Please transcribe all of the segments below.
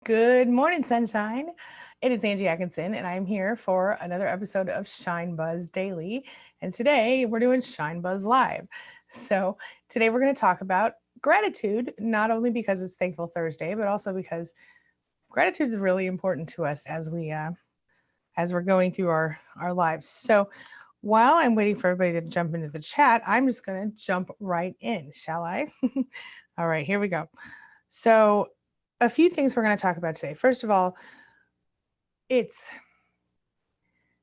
Good morning, sunshine. It is Angie Atkinson, and I'm here for another episode of Shine Buzz Daily. And today we're doing Shine Buzz Live. So today we're going to talk about gratitude, not only because it's Thankful Thursday, but also because gratitude is really important to us as we're going through our lives. So while I'm waiting for everybody to jump into the chat, I'm just going to jump right in, shall I? All right, here we go. So a few things we're going to talk about today. First of all, it's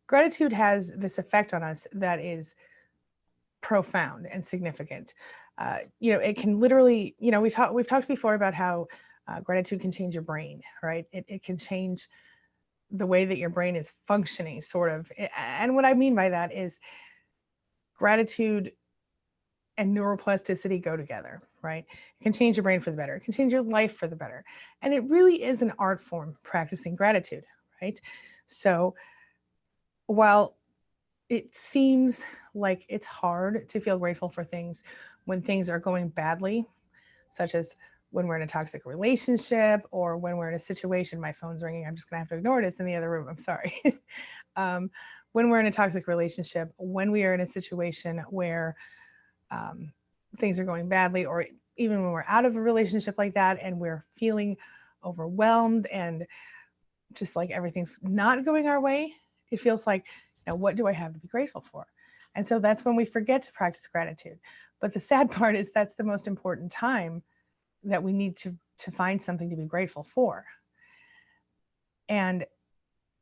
gratitude has this effect on us that is profound and significant. It can literally, we've talked before about how gratitude can change your brain, right? It can change the way that your brain is functioning, sort of. And what I mean by that is gratitude and neuroplasticity go together, right? It can change your brain for the better. It can change your life for the better. And it really is an art form, practicing gratitude, right? So while it seems like it's hard to feel grateful for things when things are going badly, such as when we're in a toxic relationship or when we're in a situation, my phone's ringing, I'm just gonna have to ignore it, it's in the other room, I'm sorry. um, when we're in a toxic relationship, when we are in a situation where um, things are going badly, or even when we're out of a relationship like that and we're feeling overwhelmed and just like everything's not going our way, it feels like, what do I have to be grateful for? And so that's when we forget to practice gratitude. But the sad part is that's the most important time that we need to find something to be grateful for. And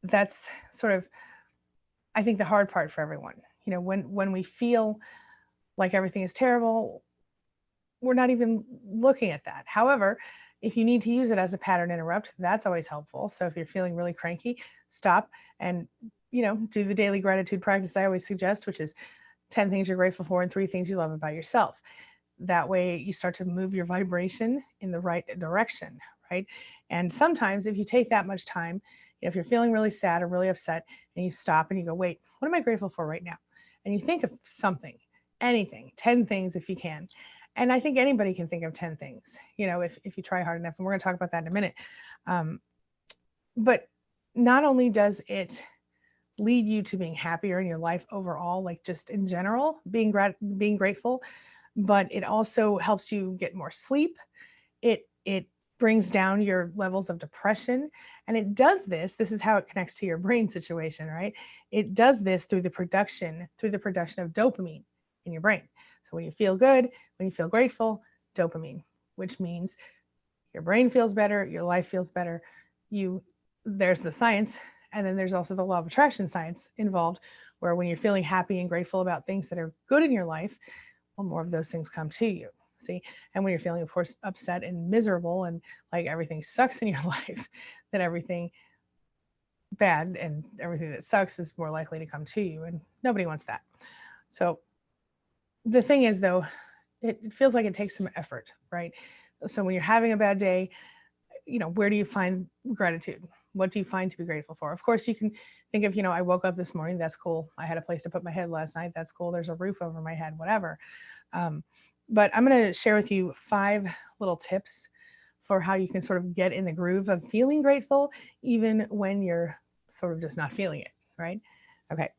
that's sort of, I think, the hard part for everyone. When we feel like everything is terrible, we're not even looking at that. However, if you need to use it as a pattern interrupt, that's always helpful. So if you're feeling really cranky, stop and do the daily gratitude practice I always suggest, which is 10 things you're grateful for and 3 things you love about yourself. That way you start to move your vibration in the right direction, right? And sometimes if you take that much time, if you're feeling really sad or really upset and you stop and you go, wait, what am I grateful for right now? And you think of something, anything, 10 things if you can. And I think anybody can think of 10 things, if you try hard enough. And we're going to talk about that in a minute. But not only does it lead you to being happier in your life overall, like just in general, being grateful, but it also helps you get more sleep. It brings down your levels of depression, and it does this is how it connects to your brain situation, right? It does this through the production of dopamine in your brain. So when you feel good, when you feel grateful, dopamine, which means your brain feels better, your life feels better. There's the science, and then there's also the law of attraction science involved, where when you're feeling happy and grateful about things that are good in your life, well, more of those things come to you. See? And when you're feeling, of course, upset and miserable and like everything sucks in your life, then everything bad and everything that sucks is more likely to come to you. And nobody wants that. So the thing is, though, it feels like it takes some effort, right? So when you're having a bad day, where do you find gratitude? What do you find to be grateful for? Of course, you can think of, I woke up this morning. That's cool. I had a place to put my head last night. That's cool. There's a roof over my head, whatever. But I'm going to share with you 5 little tips for how you can sort of get in the groove of feeling grateful, even when you're sort of just not feeling it, right? Okay.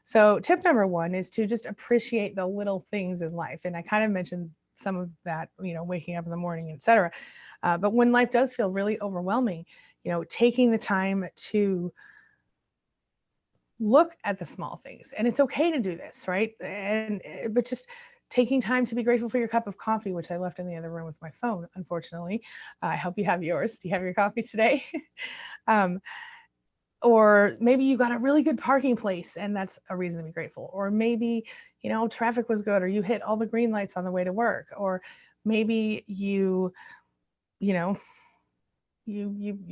So tip number 1 is to just appreciate the little things in life. And I kind of mentioned some of that, waking up in the morning, etc. But when life does feel really overwhelming, taking the time to look at the small things, and it's okay to do this, right? But just taking time to be grateful for your cup of coffee, which I left in the other room with my phone, unfortunately. I hope you have yours. Do you have your coffee today? um, or maybe you got a really good parking place and that's a reason to be grateful. Or maybe, traffic was good, or you hit all the green lights on the way to work. Or maybe you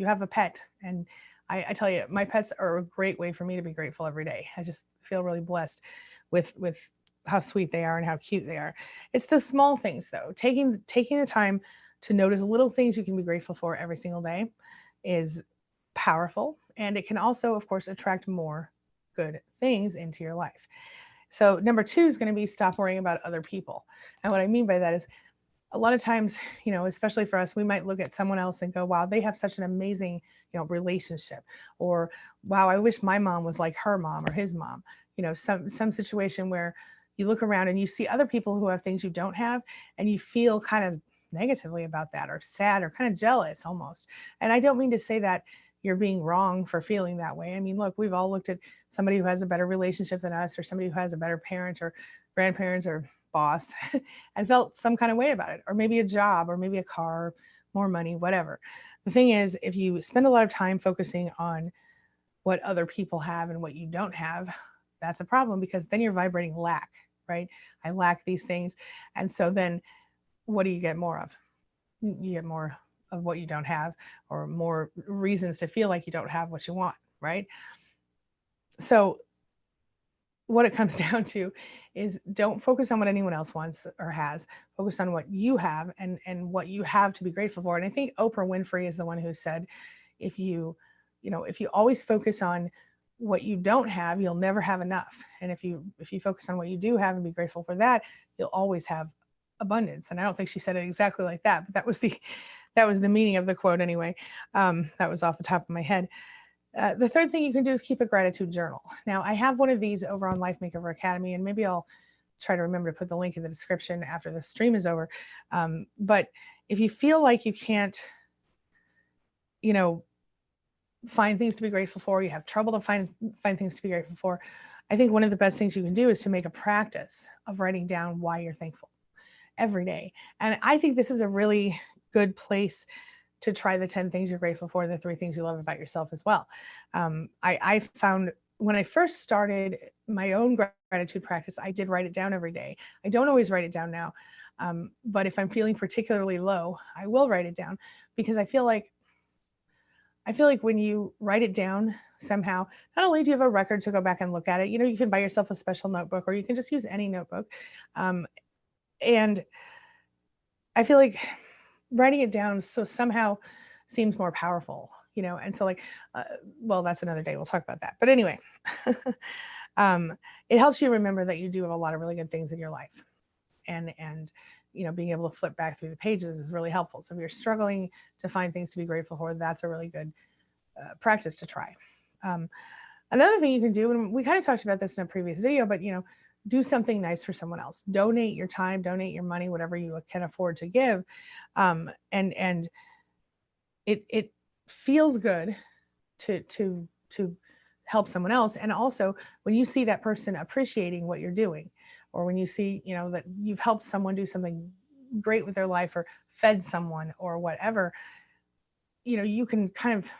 have a pet, and I tell you, my pets are a great way for me to be grateful every day. I just feel really blessed with how sweet they are and how cute they are. It's the small things, though. Taking the time to notice little things you can be grateful for every single day is powerful, and it can also, of course, attract more good things into your life. So number 2 is going to be stop worrying about other people. And what I mean by that is, a lot of times, especially for us, we might look at someone else and go, wow, they have such an amazing, relationship. Or, wow, I wish my mom was like her mom or his mom. Some situation where you look around and you see other people who have things you don't have, and you feel kind of negatively about that, or sad, or kind of jealous almost. And I don't mean to say that you're being wrong for feeling that way. I mean, look, we've all looked at somebody who has a better relationship than us, or somebody who has a better parent or grandparents or boss, and felt some kind of way about it, or maybe a job, or maybe a car, more money, whatever. The thing is, if you spend a lot of time focusing on what other people have and what you don't have, that's a problem, because then you're vibrating lack, right? I lack these things. And so then what do you get more of? You get more of what you don't have, or more reasons to feel like you don't have what you want, right? So what it comes down to is, don't focus on what anyone else wants or has. Focus on what you have, and what you have to be grateful for. And I think Oprah Winfrey is the one who said, if you always focus on what you don't have, you'll never have enough. And if you focus on what you do have and be grateful for that, you'll always have abundance. And I don't think she said it exactly like that, but that was the meaning of the quote anyway. That was off the top of my head. The third thing you can do is keep a gratitude journal. Now, I have one of these over on Life Makeover Academy, and maybe I'll try to remember to put the link in the description after the stream is over. But if you feel like you can't, find things to be grateful for, you have trouble to find things to be grateful for, I think one of the best things you can do is to make a practice of writing down why you're thankful every day. And I think this is a really good place to try the 10 things you're grateful for, the 3 things you love about yourself as well. I found when I first started my own gratitude practice, I did write it down every day. I don't always write it down now. But if I'm feeling particularly low, I will write it down, because I feel like when you write it down somehow, not only do you have a record to go back and look at it, you can buy yourself a special notebook, or you can just use any notebook. And I feel like writing it down so somehow seems more powerful, and so like, well, that's another day. We'll talk about that. But anyway, it helps you remember that you do have a lot of really good things in your life. And being able to flip back through the pages is really helpful. So if you're struggling to find things to be grateful for, that's a really good practice to try. Another thing you can do, and we kind of talked about this in a previous video, but do something nice for someone else. Donate your time, donate your money, whatever you can afford to give. And it feels good to help someone else. And also, when you see that person appreciating what you're doing, or when you see, that you've helped someone do something great with their life, or fed someone, or whatever, you can kind of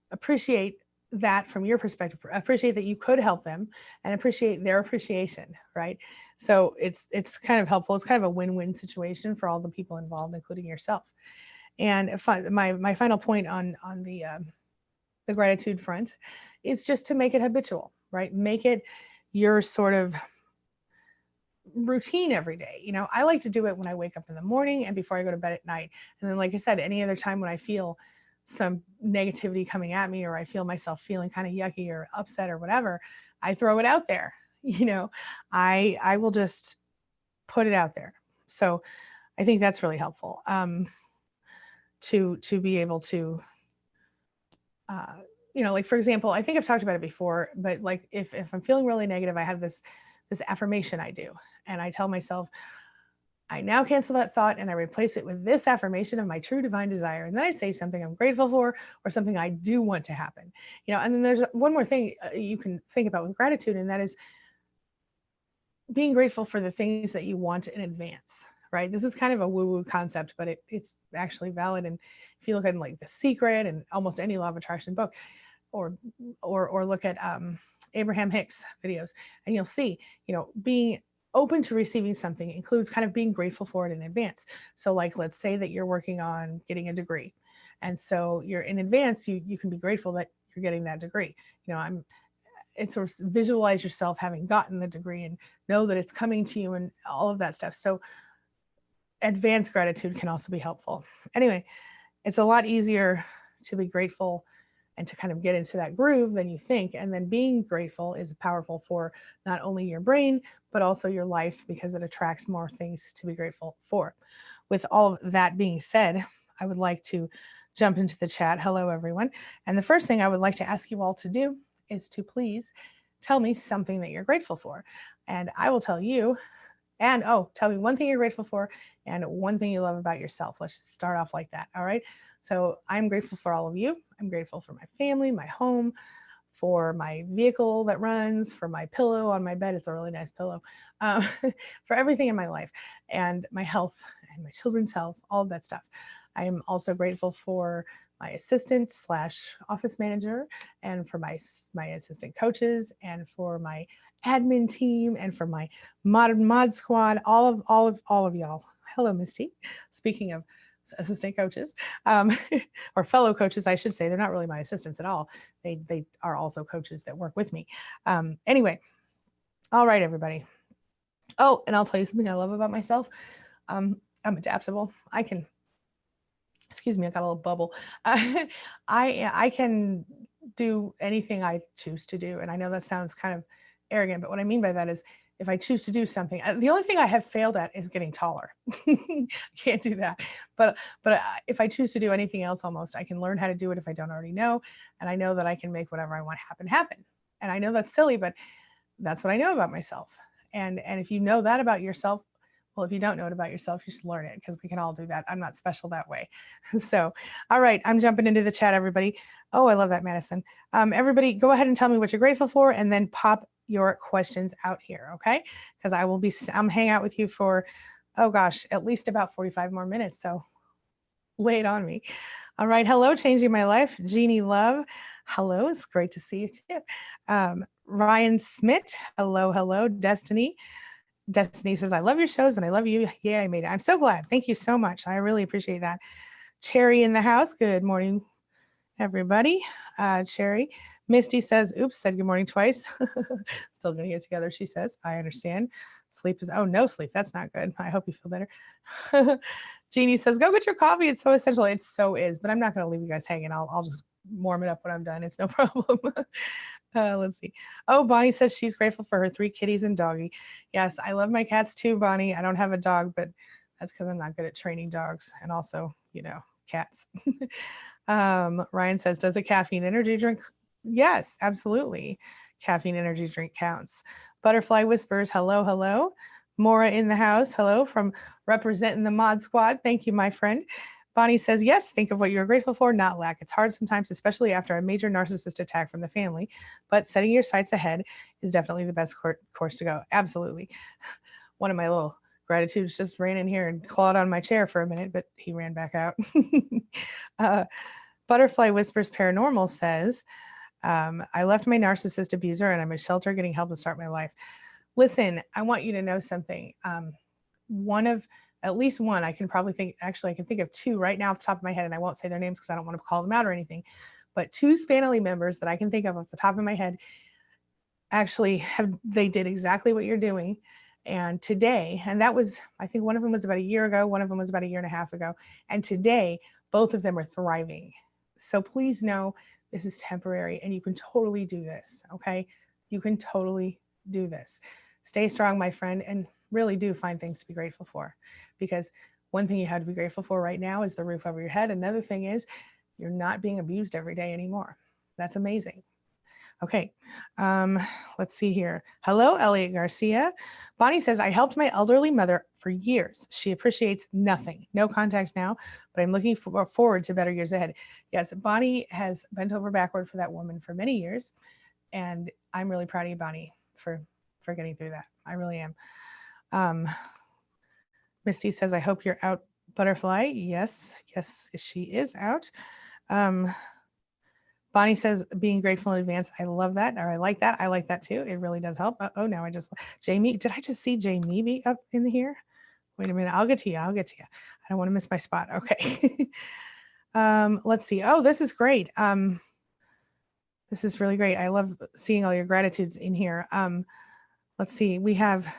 appreciate that from your perspective, appreciate that you could help them, and appreciate their appreciation, right? So it's kind of helpful. It's kind of a win-win situation for all the people involved, including yourself. And if my final point on the gratitude front is just to make it habitual, right? Make it your sort of routine every day. I like to do it when I wake up in the morning and before I go to bed at night. And then, like I said, any other time when I feel some negativity coming at me, or I feel myself feeling kind of yucky or upset or whatever, I throw it out there. I will just put it out there. So I think that's really helpful, to be able to, like, for example, I think I've talked about it before, but like, if I'm feeling really negative, I have this affirmation I do, and I tell myself, I now cancel that thought and I replace it with this affirmation of my true divine desire. And then I say something I'm grateful for, or something I do want to happen. And then there's one more thing you can think about with gratitude, and that is being grateful for the things that you want in advance, right? This is kind of a woo-woo concept, but it's actually valid. And if you look at like The Secret and almost any law of attraction book, or look at Abraham Hicks videos, and you'll see, being open to receiving something includes kind of being grateful for it in advance. So like, let's say that you're working on getting a degree, and so you're in advance, you can be grateful that you're getting that degree. It's sort of visualize yourself having gotten the degree, and know that it's coming to you, and all of that stuff. So advanced gratitude can also be helpful. Anyway, it's a lot easier to be grateful and to kind of get into that groove, then you think. And then being grateful is powerful for not only your brain, but also your life, because it attracts more things to be grateful for. With all of that being said, I would like to jump into the chat. Hello, everyone. And the first thing I would like to ask you all to do is to please tell me something that you're grateful for. And I will tell you. And tell me one thing you're grateful for and one thing you love about yourself. Let's just start off like that. All right. So I'm grateful for all of you. I'm grateful for my family, my home, for my vehicle that runs, for my pillow on my bed. It's a really nice pillow. Um, for everything in my life and my health and my children's health, all of that stuff. I am also grateful for my assistant slash office manager, and for my assistant coaches, and for my admin team, and for my mod squad, all of y'all. Hello, Misty. Speaking of assistant coaches, or fellow coaches, I should say. They're not really my assistants at all. They are also coaches that work with me. Anyway, all right, everybody. Oh, and I'll tell you something I love about myself. I'm adaptable. Excuse me, I got a little bubble. I can do anything I choose to do. And I know that sounds kind of arrogant, but what I mean by that is if I choose to do something, the only thing I have failed at is getting taller. I can't do that. But if I choose to do anything else, almost, I can learn how to do it if I don't already know. And I know that I can make whatever I want happen. And I know that's silly, but that's what I know about myself. And if you know that about yourself, well, if you don't know it about yourself, you should learn it, because we can all do that. I'm not special that way. So, all right, I'm jumping into the chat, everybody. Oh, I love that, Madison. Everybody, go ahead and tell me what you're grateful for, and then pop your questions out here, okay? Because I'm hang out with you for, oh gosh, at least about 45 more minutes. So lay it on me. All right, hello, changing my life, Jeannie Love. Hello, it's great to see you too. Ryan Smith, hello, Destiny. Destiny says, I love your shows and I love you. Yeah, I made it. I'm so glad. Thank you so much. I really appreciate that. Cherry in the house. Good morning, everybody. Cherry. Misty says, oops, said good morning twice. Still going to get together, she says. I understand. Sleep is, no sleep. That's not good. I hope you feel better. Jeannie says, go get your coffee. It's so essential. It so is, but I'm not going to leave you guys hanging. I'll just warm it up when I'm done. It's no problem. Let's see. Oh, Bonnie says she's grateful for her 3 kitties and doggy. Yes, I love my cats too, Bonnie. I don't have a dog, but that's because I'm not good at training dogs, and also, cats. Ryan says, does a caffeine energy drink? Yes, absolutely. Caffeine energy drink counts. Butterfly whispers, hello. Mora in the house. Hello, from representing the mod squad. Thank you, my friend. Bonnie says, yes, think of what you're grateful for, not lack. It's hard sometimes, especially after a major narcissist attack from the family, but setting your sights ahead is definitely the best course to go. Absolutely. One of my little gratitudes just ran in here and clawed on my chair for a minute, but he ran back out. Butterfly Whispers Paranormal says, I left my narcissist abuser and I'm a shelter getting help to start my life. Listen, I want you to know something. At least one, I can think of 2 right now off the top of my head, and I won't say their names because I don't want to call them out or anything, but 2 Spanily members that I can think of off the top of my head actually they did exactly what you're doing. And today, and that was, I think one of them was about a year ago, one of them was about a year and a half ago. And today, both of them are thriving. So please know this is temporary and you can totally do this, okay? You can totally do this. Stay strong, my friend, and really do find things to be grateful for, because one thing you have to be grateful for right now is the roof over your head. Another thing is you're not being abused every day anymore. That's amazing. Okay, let's see here. Hello, Elliot Garcia. Bonnie says, I helped my elderly mother for years. She appreciates nothing. No contact now, but I'm looking forward to better years ahead. Yes, Bonnie has bent over backward for that woman for many years, and I'm really proud of you, Bonnie, for getting through that. I really am. Misty says, I hope you're out, Butterfly. Yes, she is out. Bonnie says, being grateful in advance. I love that. Or I like that. I like that too. It really does help. Now Jamie, did I just see Jamie be up in here? Wait a minute. I'll get to you. I don't want to miss my spot. Okay. Let's see. Oh, this is great. This is really great. I love seeing all your gratitudes in here. Let's see. We have,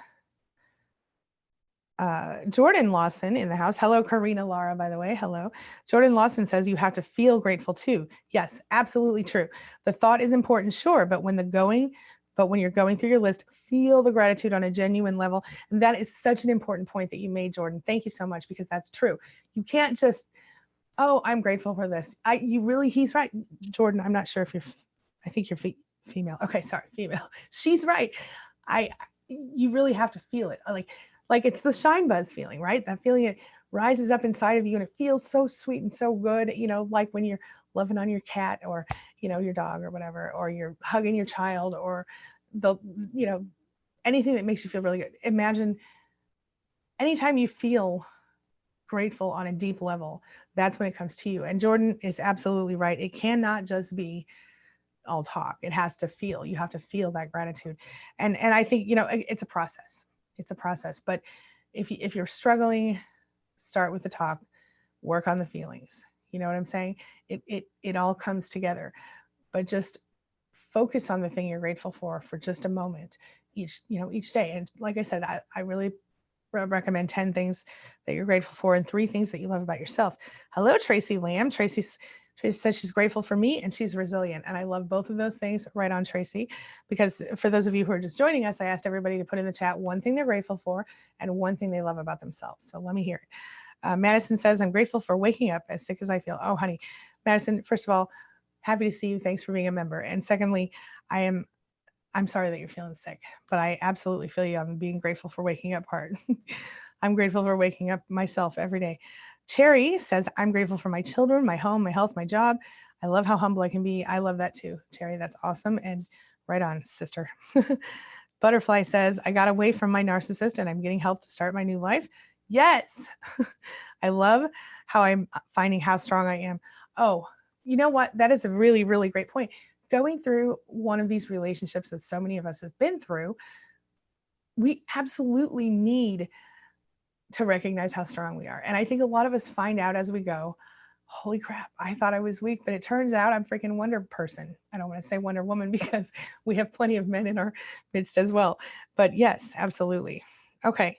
Jordan Lawson in the house. Hello, Karina Lara, by the way. Hello. Jordan Lawson says you have to feel grateful too. Yes, absolutely true. The thought is important, sure, but when you're going through your list, feel the gratitude on a genuine level. And that is such an important point that you made, Jordan. Thank you so much, because that's true. You can't just, oh, I'm grateful for this. He's right. Jordan, I'm not sure if I think you're female. Okay, sorry, female. She's right. I, you really have to feel it. Like it's the shine buzz feeling, right? That feeling, it rises up inside of you and it feels so sweet and so good. Like when you're loving on your cat, or, your dog or whatever, or you're hugging your child, or the, you know, anything that makes you feel really good. Imagine anytime you feel grateful on a deep level, that's when it comes to you. And Jordan is absolutely right. It cannot just be all talk. It has to feel. You have to feel that gratitude. And I think, it's a process. It's a process. But if you're struggling, start with the talk, work on the feelings. You know what I'm saying? It all comes together. But just focus on the thing you're grateful for just a moment each day. And like I said, I really recommend 10 things that you're grateful for and 3 things that you love about yourself. Hello, Tracy Lamb. Tracy says she's grateful for me and she's resilient. And I love both of those things. Right on, Tracy. Because for those of you who are just joining us, I asked everybody to put in the chat one thing they're grateful for and one thing they love about themselves. So let me hear it. Madison says, I'm grateful for waking up as sick as I feel. Oh, honey. Madison, first of all, happy to see you. Thanks for being a member. And secondly, I'm sorry that you're feeling sick, but I absolutely feel you on the being grateful for waking up part. I'm grateful for waking up myself every day. Cherry says, I'm grateful for my children, my home, my health, my job. I love how humble I can be. I love that too, Cherry. That's awesome. And right on, sister. Butterfly says, I got away from my narcissist and I'm getting help to start my new life. Yes. I love how I'm finding how strong I am. Oh, you know what? That is a really, really great point. Going through one of these relationships that so many of us have been through, we absolutely need to recognize how strong we are. And I think a lot of us find out as we go, holy crap, I thought I was weak, but it turns out I'm freaking Wonder Person. I don't want to say Wonder Woman because we have plenty of men in our midst as well. But yes, absolutely. Okay.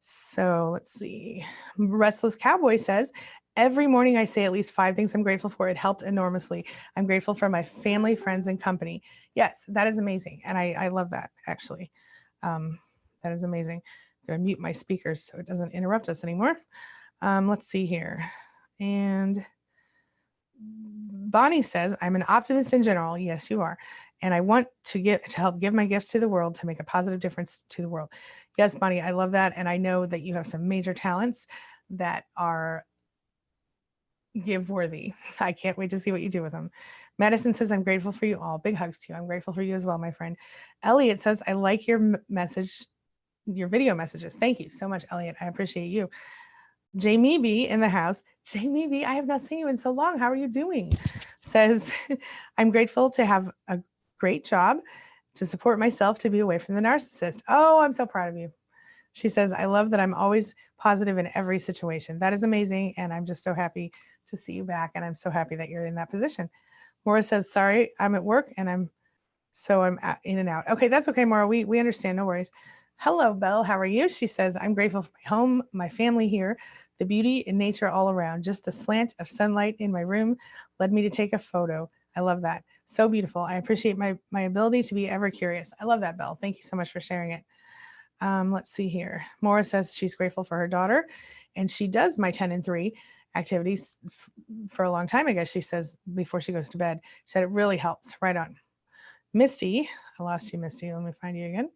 So let's see. Restless Cowboy says, every morning I say at least 5 things I'm grateful for. It helped enormously. I'm grateful for my family, friends, and company. Yes, that is amazing. And I love that, actually. That is amazing. I'm going to mute my speakers so it doesn't interrupt us anymore. Let's see here. And Bonnie says, I'm an optimist in general. Yes, you are. And I want to help give my gifts to the world to make a positive difference to the world. Yes, Bonnie, I love that. And I know that you have some major talents that are give worthy. I can't wait to see what you do with them. Madison says, I'm grateful for you all. Big hugs to you. I'm grateful for you as well, my friend. Elliot says, I like your message, your video messages. Thank you so much, Elliot. I appreciate you. Jamie B in the house. Jamie B, I have not seen you in so long. How are you doing? Says, I'm grateful to have a great job, to support myself, to be away from the narcissist. Oh, I'm so proud of you. She says, I love that I'm always positive in every situation. That is amazing. And I'm just so happy to see you back. And I'm so happy that you're in that position. Maura says, sorry, I'm at work and I'm in and out. Okay, that's okay, Maura. We understand. No worries. Hello, Belle. How are you? She says, I'm grateful for my home, my family here, the beauty in nature all around. Just the slant of sunlight in my room led me to take a photo. I love that. So beautiful. I appreciate my ability to be ever curious. I love that, Belle. Thank you so much for sharing it. Let's see here. Maura says she's grateful for her daughter, and she does my 10 and 3 activities for a long time, I guess she says, before she goes to bed. She said it really helps. Right on. Misty, I lost you, Misty. Let me find you again.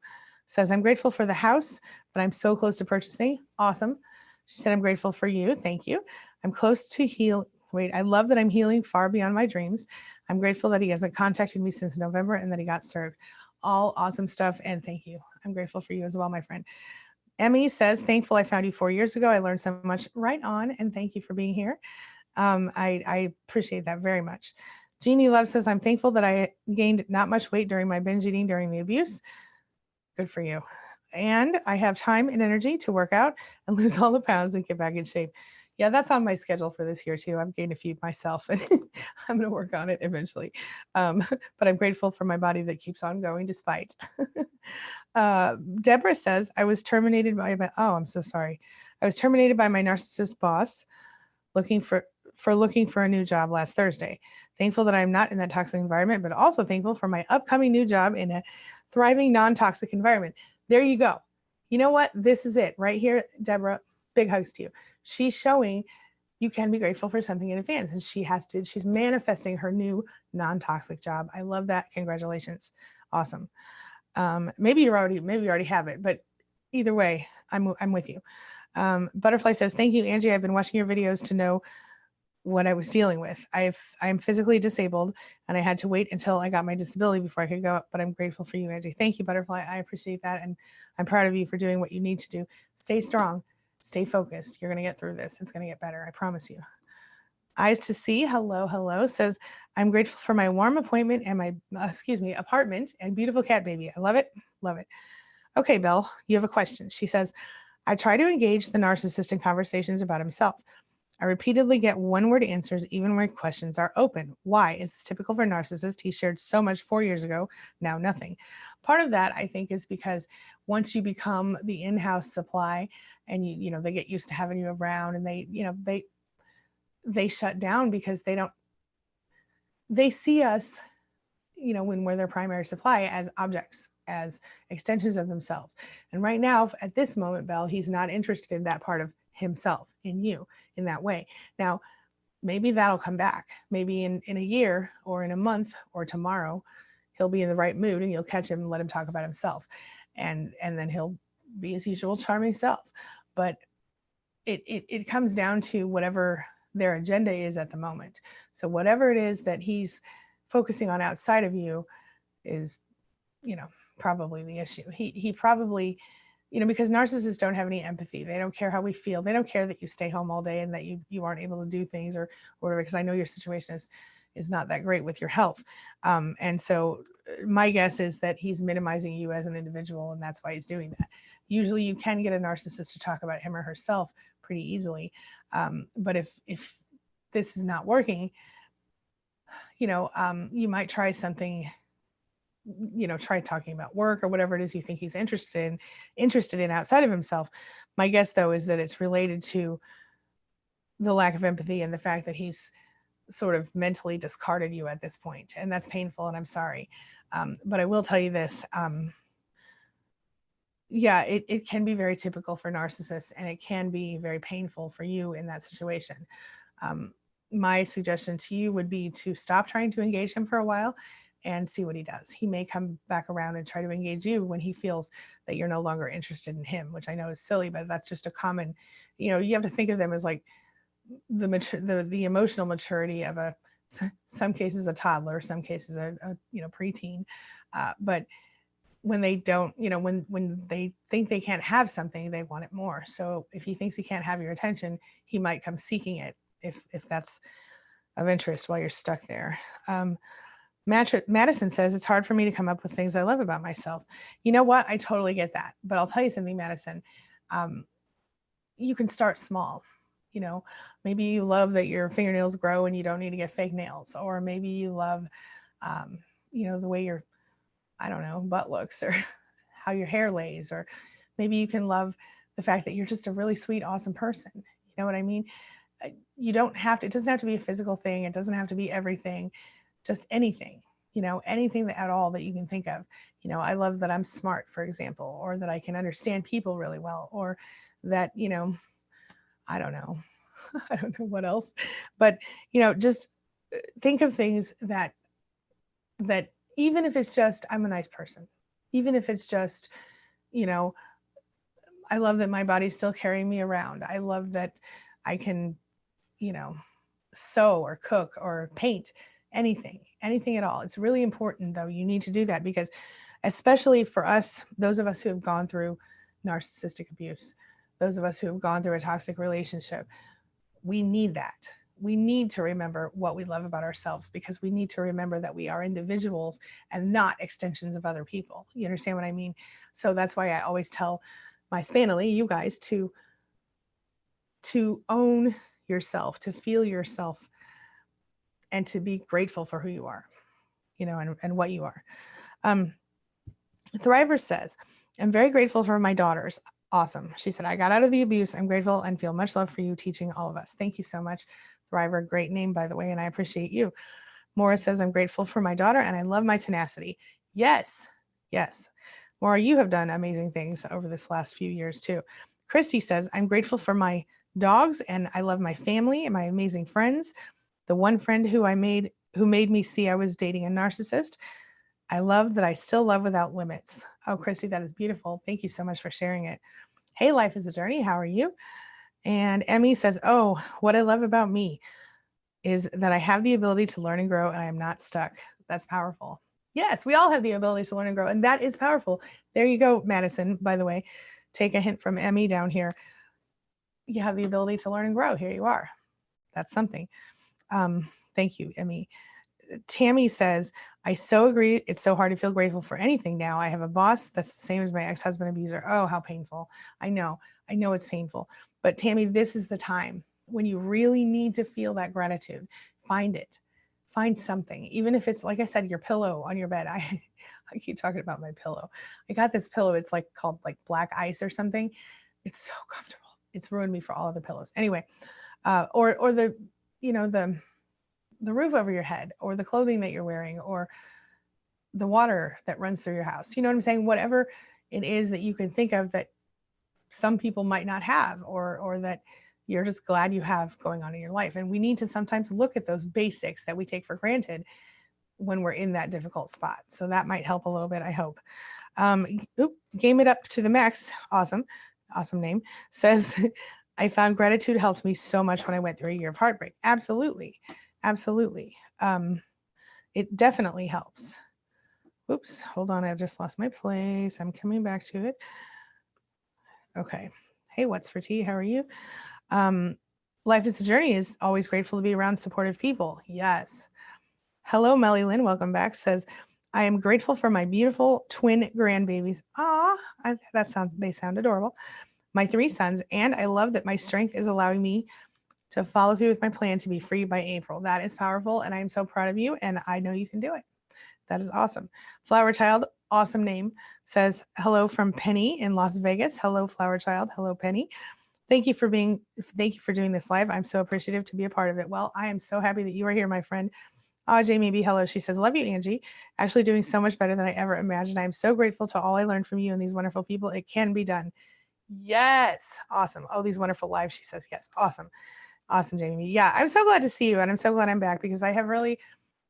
Says, I'm grateful for the house, but I'm so close to purchasing. Awesome. She said, I'm grateful for you. Thank you. I'm close to heal. Wait, I love that I'm healing far beyond my dreams. I'm grateful that he hasn't contacted me since November and that he got served. All awesome stuff. And thank you. I'm grateful for you as well, my friend. Emmy says, thankful I found you 4 years ago. I learned so much. Right on. And thank you for being here. I appreciate that very much. Jeannie Love says, I'm thankful that I gained not much weight during my binge eating during the abuse. Good for you. And I have time and energy to work out and lose all the pounds and get back in shape. Yeah, that's on my schedule for this year too. I've gained a few myself and I'm going to work on it eventually. But I'm grateful for my body that keeps on going despite. Deborah says, I was terminated by my, oh, I'm so sorry. I was terminated by my narcissist boss looking for looking for a new job last Thursday. Thankful that I'm not in that toxic environment, but also thankful for my upcoming new job in a thriving non-toxic environment. There you go. You know what? This is it right here, Deborah. Big hugs to you. She's showing you can be grateful for something in advance, and she's manifesting her new non-toxic job. I love that. Congratulations. Awesome. Maybe you already have it, but either way, I'm with you. Butterfly says, thank you, Angie. I've been watching your videos to know what I was dealing with. I'm physically disabled and I had to wait until I got my disability before I could go up, but I'm grateful for you, Angie. Thank you, Butterfly. I appreciate that. And I'm proud of you for doing what you need to do. Stay strong, stay focused. You're going to get through this. It's going to get better. I promise you. Eyes to See, hello, says, I'm grateful for my warm appointment and my, apartment and beautiful cat baby. I love it. Love it. Okay, Belle, you have a question. She says, I try to engage the narcissist in conversations about himself. I repeatedly get one-word answers even when questions are open. Why? Is this typical for narcissist? He shared so much 4 years ago, now nothing. Part of that, I think, is because once you become the in-house supply and they get used to having you around, and they shut down because they see us, when we're their primary supply, as objects, as extensions of themselves. And right now, at this moment, Belle, he's not interested in that part of himself, in you, in that way. Now, maybe that'll come back. Maybe in a year or in a month or tomorrow, he'll be in the right mood and you'll catch him and let him talk about himself. And then he'll be his usual charming self. But it comes down to whatever their agenda is at the moment. So whatever it is that he's focusing on outside of you is, probably the issue. He probably, because narcissists don't have any empathy. They don't care how we feel. They don't care that you stay home all day and that you aren't able to do things or whatever, because I know your situation is not that great with your health. And so my guess is that he's minimizing you as an individual, and that's why he's doing that. Usually you can get a narcissist to talk about him or herself pretty easily. But if this is not working, you might try something, try talking about work or whatever it is you think he's interested in outside of himself. My guess, though, is that it's related to the lack of empathy and the fact that he's sort of mentally discarded you at this point. And that's painful, and I'm sorry. But I will tell you this. Yeah, it can be very typical for narcissists, and it can be very painful for you in that situation. My suggestion to you would be to stop trying to engage him for a while and see what he does. He may come back around and try to engage you when he feels that you're no longer interested in him, which I know is silly, but that's just a common, you have to think of them as like the emotional maturity of some cases a toddler, some cases a preteen. But when they don't, when they think they can't have something, they want it more. So if he thinks he can't have your attention, he might come seeking it if that's of interest while you're stuck there. Madison says, it's hard for me to come up with things I love about myself. You know what? I totally get that. But I'll tell you something, Madison. You can start small. Maybe you love that your fingernails grow and you don't need to get fake nails. Or maybe you love, the way your, I don't know, butt looks, or how your hair lays. Or maybe you can love the fact that you're just a really sweet, awesome person. You know what I mean? You don't have to, it doesn't have to be a physical thing. It doesn't have to be everything. Just anything, anything at all that you can think of. I love that I'm smart, for example, or that I can understand people really well, or that, I don't know, I don't know what else, but, just think of things that even if it's just, I'm a nice person, even if it's just, I love that my body's still carrying me around. I love that I can, sew or cook or paint, anything at all. It's really important, though. You need to do that because, especially for us, those of us who have gone through narcissistic abuse, those of us who have gone through a toxic relationship, we need that. We need to remember what we love about ourselves, because we need to remember that we are individuals and not extensions of other people. You understand what I mean? So that's why I always tell my Spanily, you guys, to own yourself, to feel yourself, and to be grateful for who you are, and what you are. Thriver says, I'm very grateful for my daughters. Awesome. She said, I got out of the abuse. I'm grateful and feel much love for you teaching all of us. Thank you so much, Thriver. Great name, by the way, and I appreciate you. Maura says, I'm grateful for my daughter and I love my tenacity. Yes, yes. Maura, you have done amazing things over this last few years too. Christy says, I'm grateful for my dogs and I love my family and my amazing friends. The one friend who made me see I was dating a narcissist. I love that I still love without limits. Oh, Christy, that is beautiful. Thank you so much for sharing it. Hey, life is a journey. How are you? And Emmy says, oh, what I love about me is that I have the ability to learn and grow and I am not stuck. That's powerful. Yes, we all have the ability to learn and grow, and that is powerful. There you go, Madison, by the way. Take a hint from Emmy down here. You have the ability to learn and grow. Here you are. That's something. Thank you, Emmy. Tammy says, I so agree. It's so hard to feel grateful for anything now. I have a boss that's the same as my ex-husband abuser. Oh, how painful. I know it's painful. But Tammy, this is the time when you really need to feel that gratitude. Find it. Find something. Even if it's, like I said, your pillow on your bed. I keep talking about my pillow. I got this pillow. It's like called like black ice or something. It's so comfortable. It's ruined me for all other pillows. Anyway, or the, the roof over your head or the clothing that you're wearing or the water that runs through your house. You know what I'm saying? Whatever it is that you can think of that some people might not have or that you're just glad you have going on in your life. And we need to sometimes look at those basics that we take for granted when we're in that difficult spot. So that might help a little bit, I hope. Game it up to the max. Awesome. Awesome name. Says, I found gratitude helped me so much when I went through a year of heartbreak. Absolutely. Absolutely. It definitely helps. Oops, hold on. I just lost my place. I'm coming back to it. Okay. Hey, what's for tea? How are you? Life is a journey is always grateful to be around supportive people. Yes. Hello, Melly Lynn. Welcome back. Says, I am grateful for my beautiful twin grandbabies. They sound adorable. My 3 sons, and I love that my strength is allowing me to follow through with my plan to be free by April. That is powerful, and I am so proud of you, and I know you can do it. That is awesome. Flower Child, awesome name, says hello from Penny in Las Vegas. Hello, Flower Child. Hello, Penny. Thank you for doing this live. I'm so appreciative to be a part of it. Well, I am so happy that you are here, my friend. Jamie B. Hello. She says, love you, Angie. Actually doing so much better than I ever imagined. I'm so grateful to all I learned from you and these wonderful people. It can be done. Yes. Awesome. Oh, these wonderful lives. She says, yes. Awesome. Awesome, Jamie. Yeah, I'm so glad to see you. And I'm so glad I'm back because I have really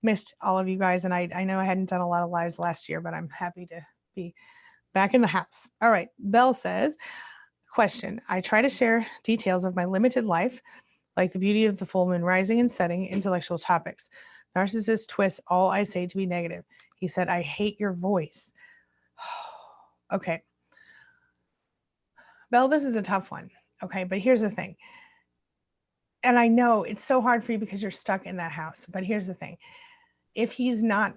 missed all of you guys. And I know I hadn't done a lot of lives last year, but I'm happy to be back in the house. All right. Belle says, question. I try to share details of my limited life, like the beauty of the full moon rising and setting, intellectual topics. Narcissist twists all I say to be negative. He said, I hate your voice. Okay. Belle, this is a tough one. Okay. But here's the thing. And I know it's so hard for you because you're stuck in that house. But here's the thing. If he's not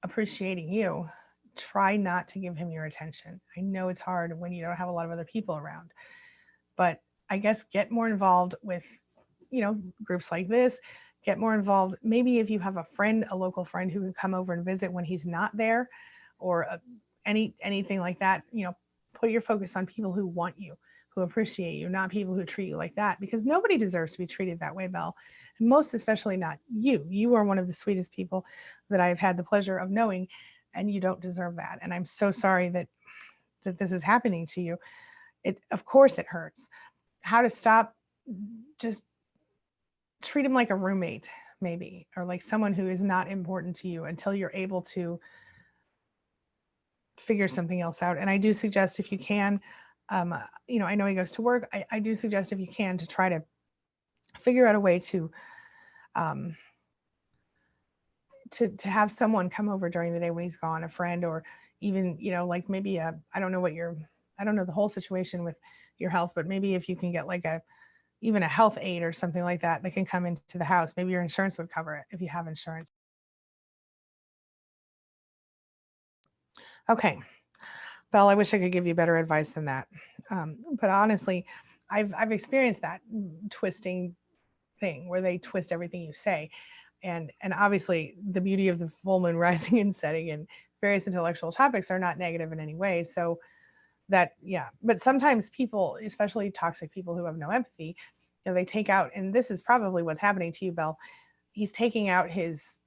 appreciating you, try not to give him your attention. I know it's hard when you don't have a lot of other people around. But I guess get more involved with, groups like this. Get more involved. Maybe if you have a friend, a local friend who can come over and visit when he's not there, or anything like that. Put your focus on people who want you, who appreciate you, not people who treat you like that. Because nobody deserves to be treated that way, Belle. And most especially not you. You are one of the sweetest people that I've had the pleasure of knowing, and you don't deserve that. And I'm so sorry that this is happening to you. Of course it hurts. How to stop? Just treat him like a roommate, maybe, or like someone who is not important to you until you're able to figure something else out. And I do suggest, if you can, I know he goes to work. I do suggest, if you can, to try to figure out a way to have someone come over during the day when he's gone, a friend, or even, like maybe I don't know the whole situation with your health, but maybe if you can get like even a health aide or something like that can come into the house. Maybe your insurance would cover it if you have insurance. Okay. Belle, I wish I could give you better advice than that. But honestly, I've experienced that twisting thing where they twist everything you say. And obviously the beauty of the full moon rising and setting and various intellectual topics are not negative in any way. So that, yeah. But sometimes people, especially toxic people who have no empathy, they take out, and this is probably what's happening to you, Belle. He's taking out his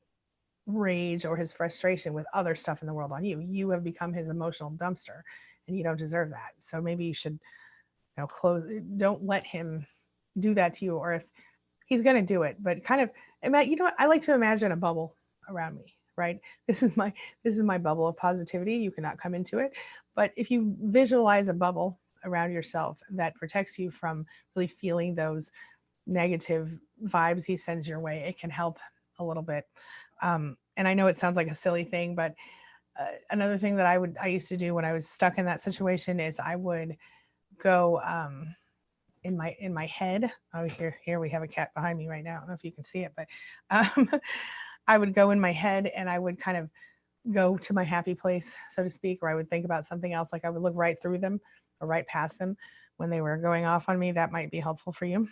rage or his frustration with other stuff in the world on you. You have become his emotional dumpster, and you don't deserve that. So maybe you should, close. Don't let him do that to you, or if he's going to do it, but kind of, what I like to imagine, a bubble around me, right? This is my bubble of positivity. You cannot come into it, but if you visualize a bubble around yourself that protects you from really feeling those negative vibes he sends your way, it can help a little bit. And I know it sounds like a silly thing, but another thing that I used to do when I was stuck in that situation is I would go, in my head. Oh, here we have a cat behind me right now. I don't know if you can see it, but um, I would go in my head and I would kind of go to my happy place, so to speak, or I would think about something else. Like I would look right through them or right past them when they were going off on me. That might be helpful for you.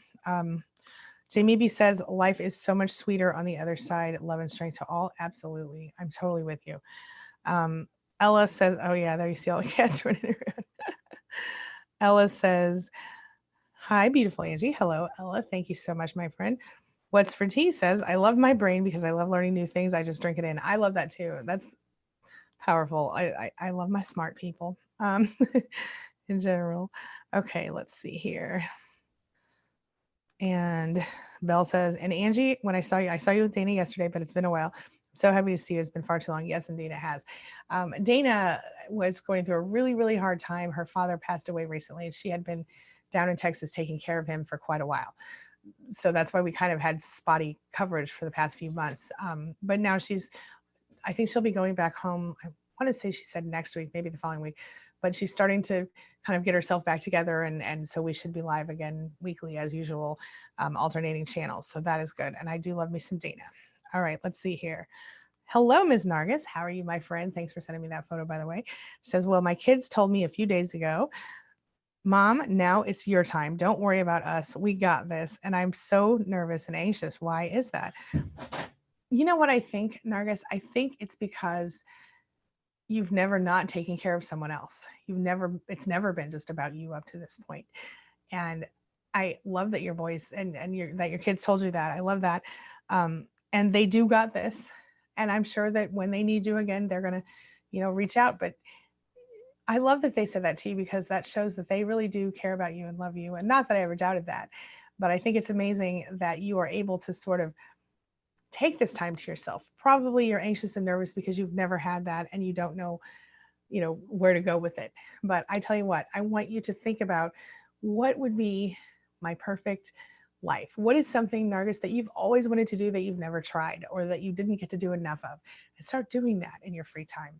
Jamie B says, life is so much sweeter on the other side. Love and strength to all. Absolutely. I'm totally with you. Ella says, oh, yeah, there you see all the cats running around. Ella says, hi, beautiful Angie. Hello, Ella. Thank you so much, my friend. What's for Tea says, I love my brain because I love learning new things. I just drink it in. I love that too. That's powerful. I love my smart people in general. Okay, let's see here. And Belle says, and Angie, when I saw you with Dana yesterday, but it's been a while. I'm so happy to see you. It's been far too long. Yes, and Dana has. Dana was going through a really, really hard time. Her father passed away recently, and she had been down in Texas taking care of him for quite a while. So that's why we kind of had spotty coverage for the past few months. But now I think she'll be going back home. I want to say she said next week, maybe the following week, but she's starting to kind of get herself back together. And so we should be live again weekly as usual, alternating channels. So that is good. And I do love me some Dana. All right, let's see here. Hello, Ms. Nargis. How are you, my friend? Thanks for sending me that photo, by the way. She says, well, my kids told me a few days ago, Mom, now it's your time. Don't worry about us. We got this. And I'm so nervous and anxious. Why is that? You know what I think, Nargis? I think it's because you've never not taken care of someone else. It's never been just about you up to this point. And I love that your boys and your kids told you that. I love that. And they do got this. And I'm sure that when they need you again, they're going to, reach out. But I love that they said that to you, because that shows that they really do care about you and love you. And not that I ever doubted that, but I think it's amazing that you are able to sort of take this time to yourself. Probably you're anxious and nervous because you've never had that and you don't know, where to go with it. But I tell you what, I want you to think about what would be my perfect life. What is something, Nargis, that you've always wanted to do that you've never tried or that you didn't get to do enough of? And start doing that in your free time.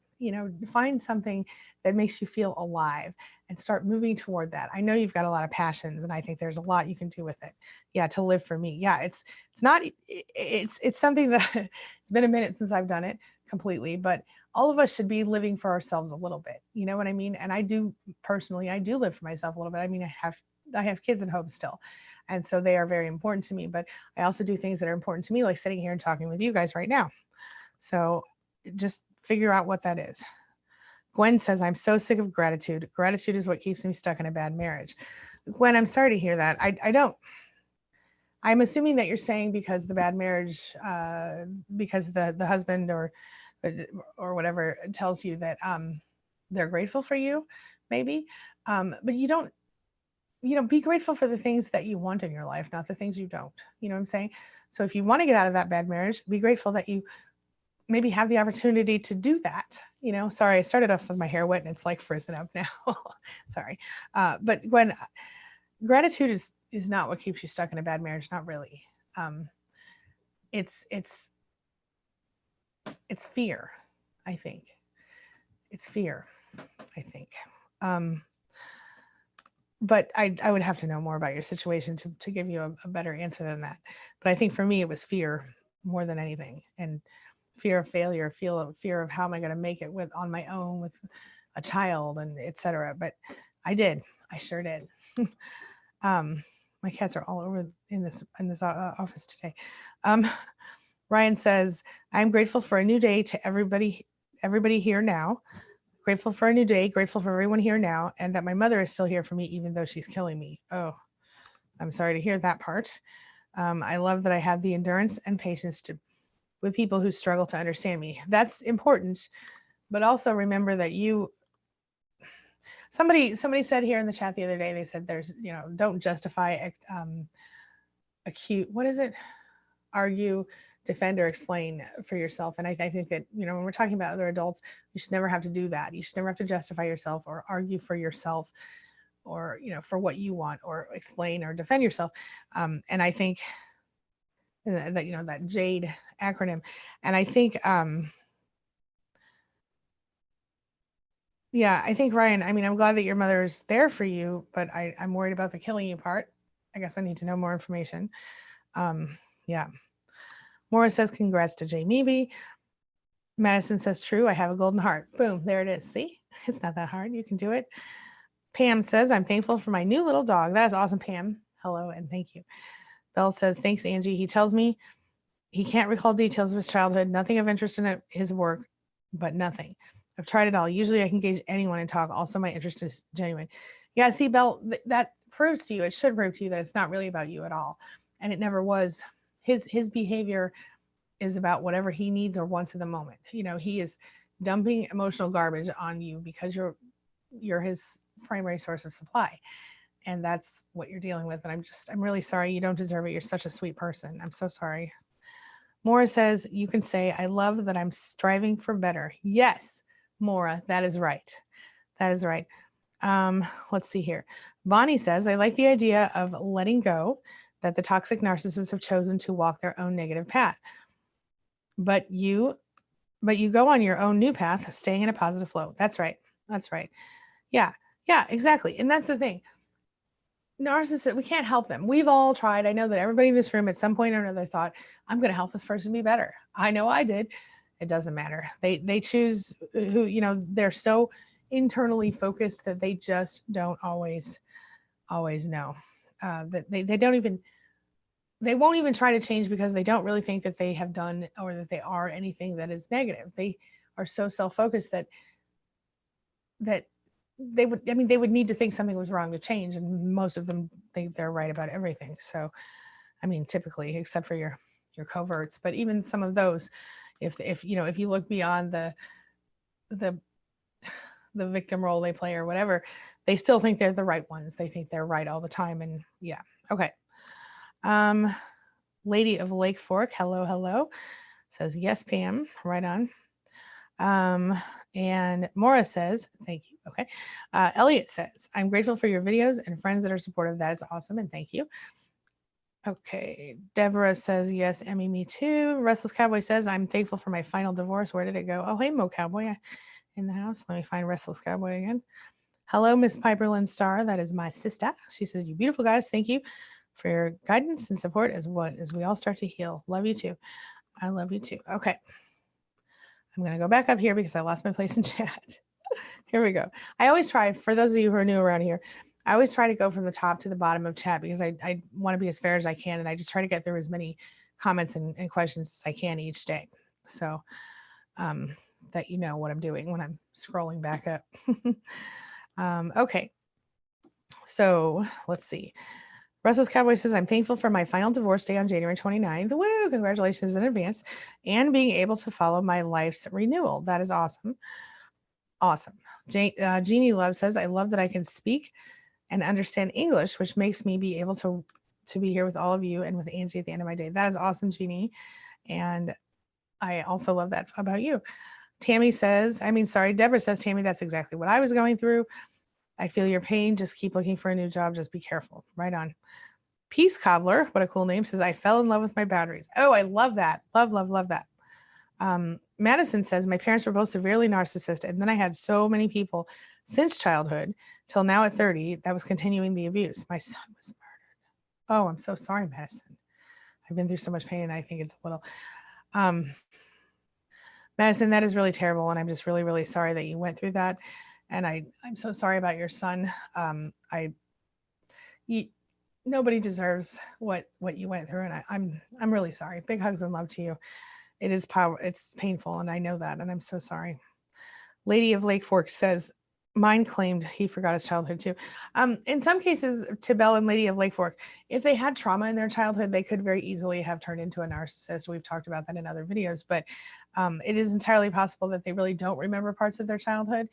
Find something that makes you feel alive and start moving toward that. I know you've got a lot of passions, and I think there's a lot you can do with it. Yeah, to live for me. Yeah, it's not it's something that it's been a minute since I've done it completely, but all of us should be living for ourselves a little bit. You know what I mean? And I do personally, I do live for myself a little bit. I mean, I have kids at home still. And so they are very important to me, but I also do things that are important to me, like sitting here and talking with you guys right now. So just figure out what that is. Gwen says, I'm so sick of gratitude. Gratitude is what keeps me stuck in a bad marriage. Gwen, I'm sorry to hear that. I don't. I'm assuming that you're saying because the bad marriage, because the husband or whatever tells you that they're grateful for you, maybe. But you don't, be grateful for the things that you want in your life, not the things you don't. You know what I'm saying? So if you want to get out of that bad marriage, be grateful that you maybe have the opportunity to do that. Sorry, I started off with my hair wet and it's like frizzing up now. Sorry. But when gratitude is not what keeps you stuck in a bad marriage, not really. It's fear, I think. It's fear, I think. But I would have to know more about your situation to give you a better answer than that. But I think for me, it was fear more than anything. And fear of failure, fear of how am I going to make it on my own with a child and etc. But I sure did. My cats are all over in this office today. Ryan says, I'm grateful for a new day to everybody everybody here now. Grateful for a new day, grateful for everyone here now, and that my mother is still here for me, even though she's killing me. Oh, I'm sorry to hear that part. I love that I have the endurance and patience to with people who struggle to understand me. That's important, but also remember that you. Somebody said here in the chat the other day. They said there's don't justify acute. What is it? Argue, defend, or explain for yourself. And I think that when we're talking about other adults, you should never have to do that. You should never have to justify yourself or argue for yourself, or for what you want, or explain or defend yourself. And I think that that JADE acronym. And I think yeah, I think Ryan, I mean, I'm glad that your mother's there for you, but I'm worried about the killing you part. I guess I need to know more information. Yeah. Maura says congrats to Jay Meeby. Madison says true, I have a golden heart. Boom, there it is. See, it's not that hard. You can do it. Pam says I'm thankful for my new little dog. That is awesome, Pam. Hello and thank you. Belle says thanks, Angie. He tells me he can't recall details of his childhood, nothing of interest in his work, but nothing. I've tried it all. Usually I can gauge anyone and talk. Also, my interest is genuine. Yeah, see, Belle, that proves to you, it should prove to you that it's not really about you at all. And it never was. His behavior is about whatever he needs or wants in the moment. He is dumping emotional garbage on you because you're his primary source of supply. And that's what you're dealing with. And I'm really sorry. You don't deserve it. You're such a sweet person. I'm so sorry. Maura says, you can say, I love that I'm striving for better. Yes, Maura, that is right. That is right. Let's see here. Bonnie says, I like the idea of letting go, that the toxic narcissists have chosen to walk their own negative path. But you go on your own new path, staying in a positive flow. That's right. That's right. Yeah. Yeah, exactly. And that's the thing. Narcissists, we can't help them. We've all tried. I know that everybody in this room at some point or another thought, I'm going to help this person be better. I know I did. It doesn't matter. They choose who, they're so internally focused that they just don't always know. That they won't even try to change because they don't really think that they have done or that they are anything that is negative. They are so self-focused that they would need to think something was wrong to change, and most of them think they're right about everything. So typically, except for your coverts, but even some of those, if you look beyond the victim role they play or whatever, they still think they're the right ones. They think they're right all the time. And yeah. Okay. Lady of Lake Fork, hello, says yes, Pam, right on. And Maura says, thank you. Okay. Elliot says, I'm grateful for your videos and friends that are supportive. That is awesome. And thank you. Okay. Deborah says, yes, Emmy, me too. Restless Cowboy says, I'm thankful for my final divorce. Where did it go? Oh, hey, Mo Cowboy in the house. Let me find Restless Cowboy again. Hello, Miss Piperlyn Star. That is my sister. She says, you beautiful guys. Thank you for your guidance and support as we all start to heal. Love you too. I love you too. Okay. I'm going to go back up here because I lost my place in chat. Here we go. I always try, for those of you who are new around here, I always try to go from the top to the bottom of chat because I want to be as fair as I can. And I just try to get through as many comments and questions as I can each day. So that you know what I'm doing when I'm scrolling back up. Okay. So let's see. Restless Cowboy says, I'm thankful for my final divorce day on January 29th. Woo, congratulations in advance. And being able to follow my life's renewal. That is awesome. Awesome. Jeannie Love says, I love that I can speak and understand English, which makes me be able to be here with all of you and with Angie at the end of my day. That is awesome, Jeannie. And I also love that about you. Tammy says, Deborah says, Tammy, that's exactly what I was going through. I feel your pain. Just keep looking for a new job. Just be careful. Right on. Peace Cobbler, what a cool name, says, I fell in love with my boundaries. Oh, I love that. Love that. Madison says, my parents were both severely narcissistic, and then I had so many people since childhood till now at 30 that was continuing the abuse. My son was murdered. Oh, I'm so sorry, Madison. I've been through so much pain, and I think it's a little... Madison, that is really terrible, and I'm just really, really sorry that you went through that. And I'm so sorry about your son. Nobody deserves what you went through, and I'm really sorry. Big hugs and love to you. It is it's painful, and I know that, and I'm so sorry. Lady of Lake Fork says, mine claimed he forgot his childhood too. In some cases, to Belle and Lady of Lake Fork, if they had trauma in their childhood, they could very easily have turned into a narcissist. We've talked about that in other videos, but it is entirely possible that they really don't remember parts of their childhood.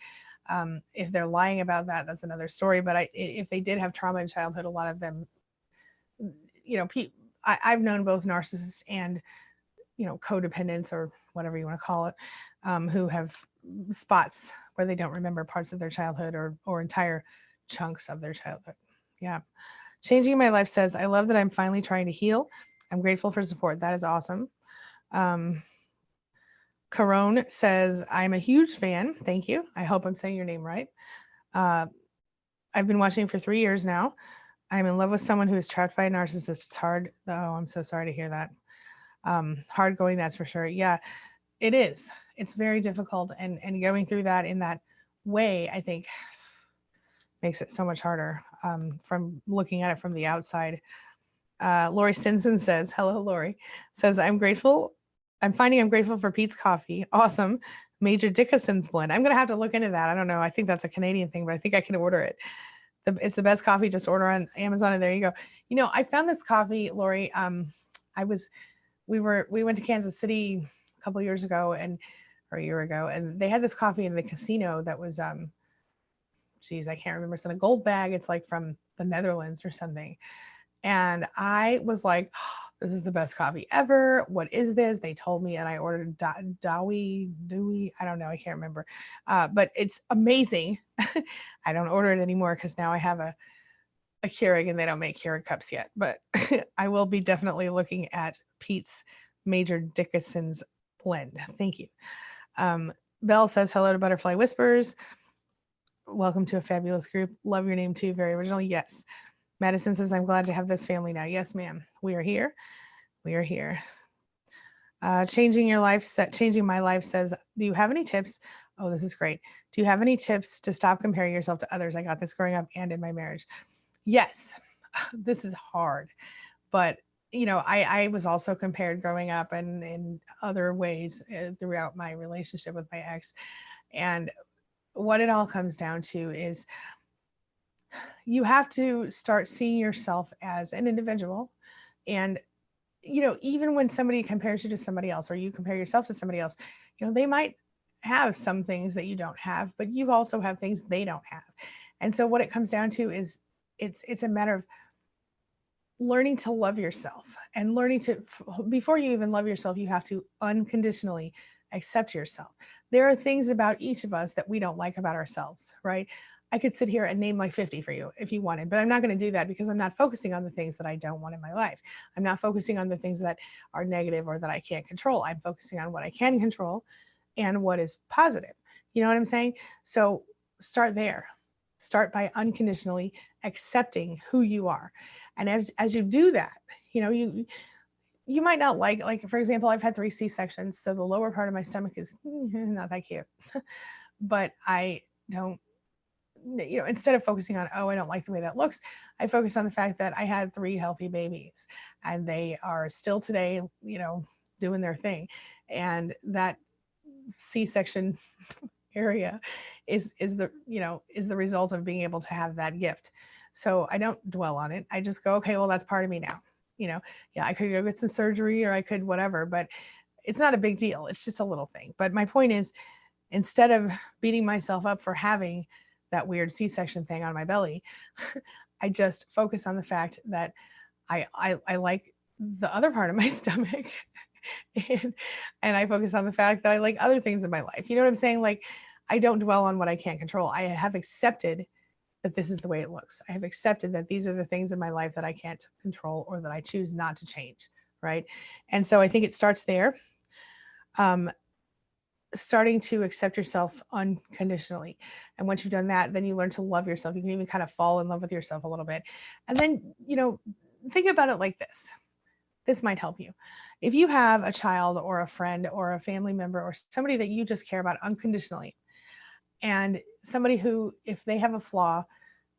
If they're lying about that, that's another story. But if they did have trauma in childhood, a lot of them, you know, I've known both narcissists and codependents or whatever you want to call it, who have spots where they don't remember parts of their childhood or entire chunks of their childhood. Yeah. Changing My Life says, I love that I'm finally trying to heal. I'm grateful for support. That is awesome. Carone says, I'm a huge fan. Thank you. I hope I'm saying your name right. I've been watching for 3 years now. I'm in love with someone who is trapped by a narcissist. It's hard. Oh, I'm so sorry to hear that. Hard going, that's for sure. Yeah, it is. It's very difficult, and going through that in that way, I think, makes it so much harder from looking at it from the outside. Lori Stinson says, hello, Lori, says, I'm grateful. I'm grateful for Pete's coffee. Awesome. Major Dickinson's blend. I'm going to have to look into that. I don't know. I think that's a Canadian thing, but I think I can order it. It's the best coffee. Just order on Amazon and there you go. I found this coffee, Lori. We went to Kansas City a couple years ago or a year ago, and they had this coffee in the casino that was I can't remember. It's in a gold bag. It's like from the Netherlands or something. And I was like, oh, this is the best coffee ever. What is this? They told me, and I ordered Dewey. I don't know. I can't remember. But it's amazing. I don't order it anymore because now I have a Keurig and they don't make Keurig cups yet. But I will be definitely looking at Pete's Major Dickinson's blend. Thank you. Belle says, hello to Butterfly Whispers. Welcome to a fabulous group. Love your name too. Very original. Yes. Madison says, I'm glad to have this family now. Yes, ma'am. We are here. We are here. Changing My Life says, do you have any tips? Oh, this is great. Do you have any tips to stop comparing yourself to others? I got this growing up and in my marriage. Yes, this is hard, but I was also compared growing up and in other ways throughout my relationship with my ex. And what it all comes down to is you have to start seeing yourself as an individual. And, even when somebody compares you to somebody else or you compare yourself to somebody else, they might have some things that you don't have, but you also have things they don't have. And so what it comes down to is it's a matter of learning to love yourself and learning to, before you even love yourself, you have to unconditionally accept yourself. There are things about each of us that we don't like about ourselves, right? I could sit here and name like 50 for you if you wanted, but I'm not going to do that because I'm not focusing on the things that I don't want in my life. I'm not focusing on the things that are negative or that I can't control. I'm focusing on what I can control and what is positive. You know what I'm saying? So start there. Start by unconditionally accepting who you are. And as you do that, you might not like, for example, I've had 3 C-sections. So the lower part of my stomach is not that cute, but I don't, instead of focusing on, oh, I don't like the way that looks, I focus on the fact that I had 3 healthy babies and they are still today, doing their thing. And that C-section area is the result of being able to have that gift. So I don't dwell on it. I just go, okay, well, that's part of me now. Yeah, I could go get some surgery or I could whatever, but it's not a big deal. It's just a little thing. But my point is, instead of beating myself up for having that weird C-section thing on my belly, I just focus on the fact that I like the other part of my stomach. and I focus on the fact that I like other things in my life. You know what I'm saying? Like, I don't dwell on what I can't control. I have accepted that this is the way it looks. I have accepted that these are the things in my life that I can't control or that I choose not to change, right? And so I think it starts there. Starting to accept yourself unconditionally. And once you've done that, then you learn to love yourself. You can even kind of fall in love with yourself a little bit. And then, think about it like this. This might help you. If you have a child or a friend or a family member or somebody that you just care about unconditionally, and somebody who, if they have a flaw,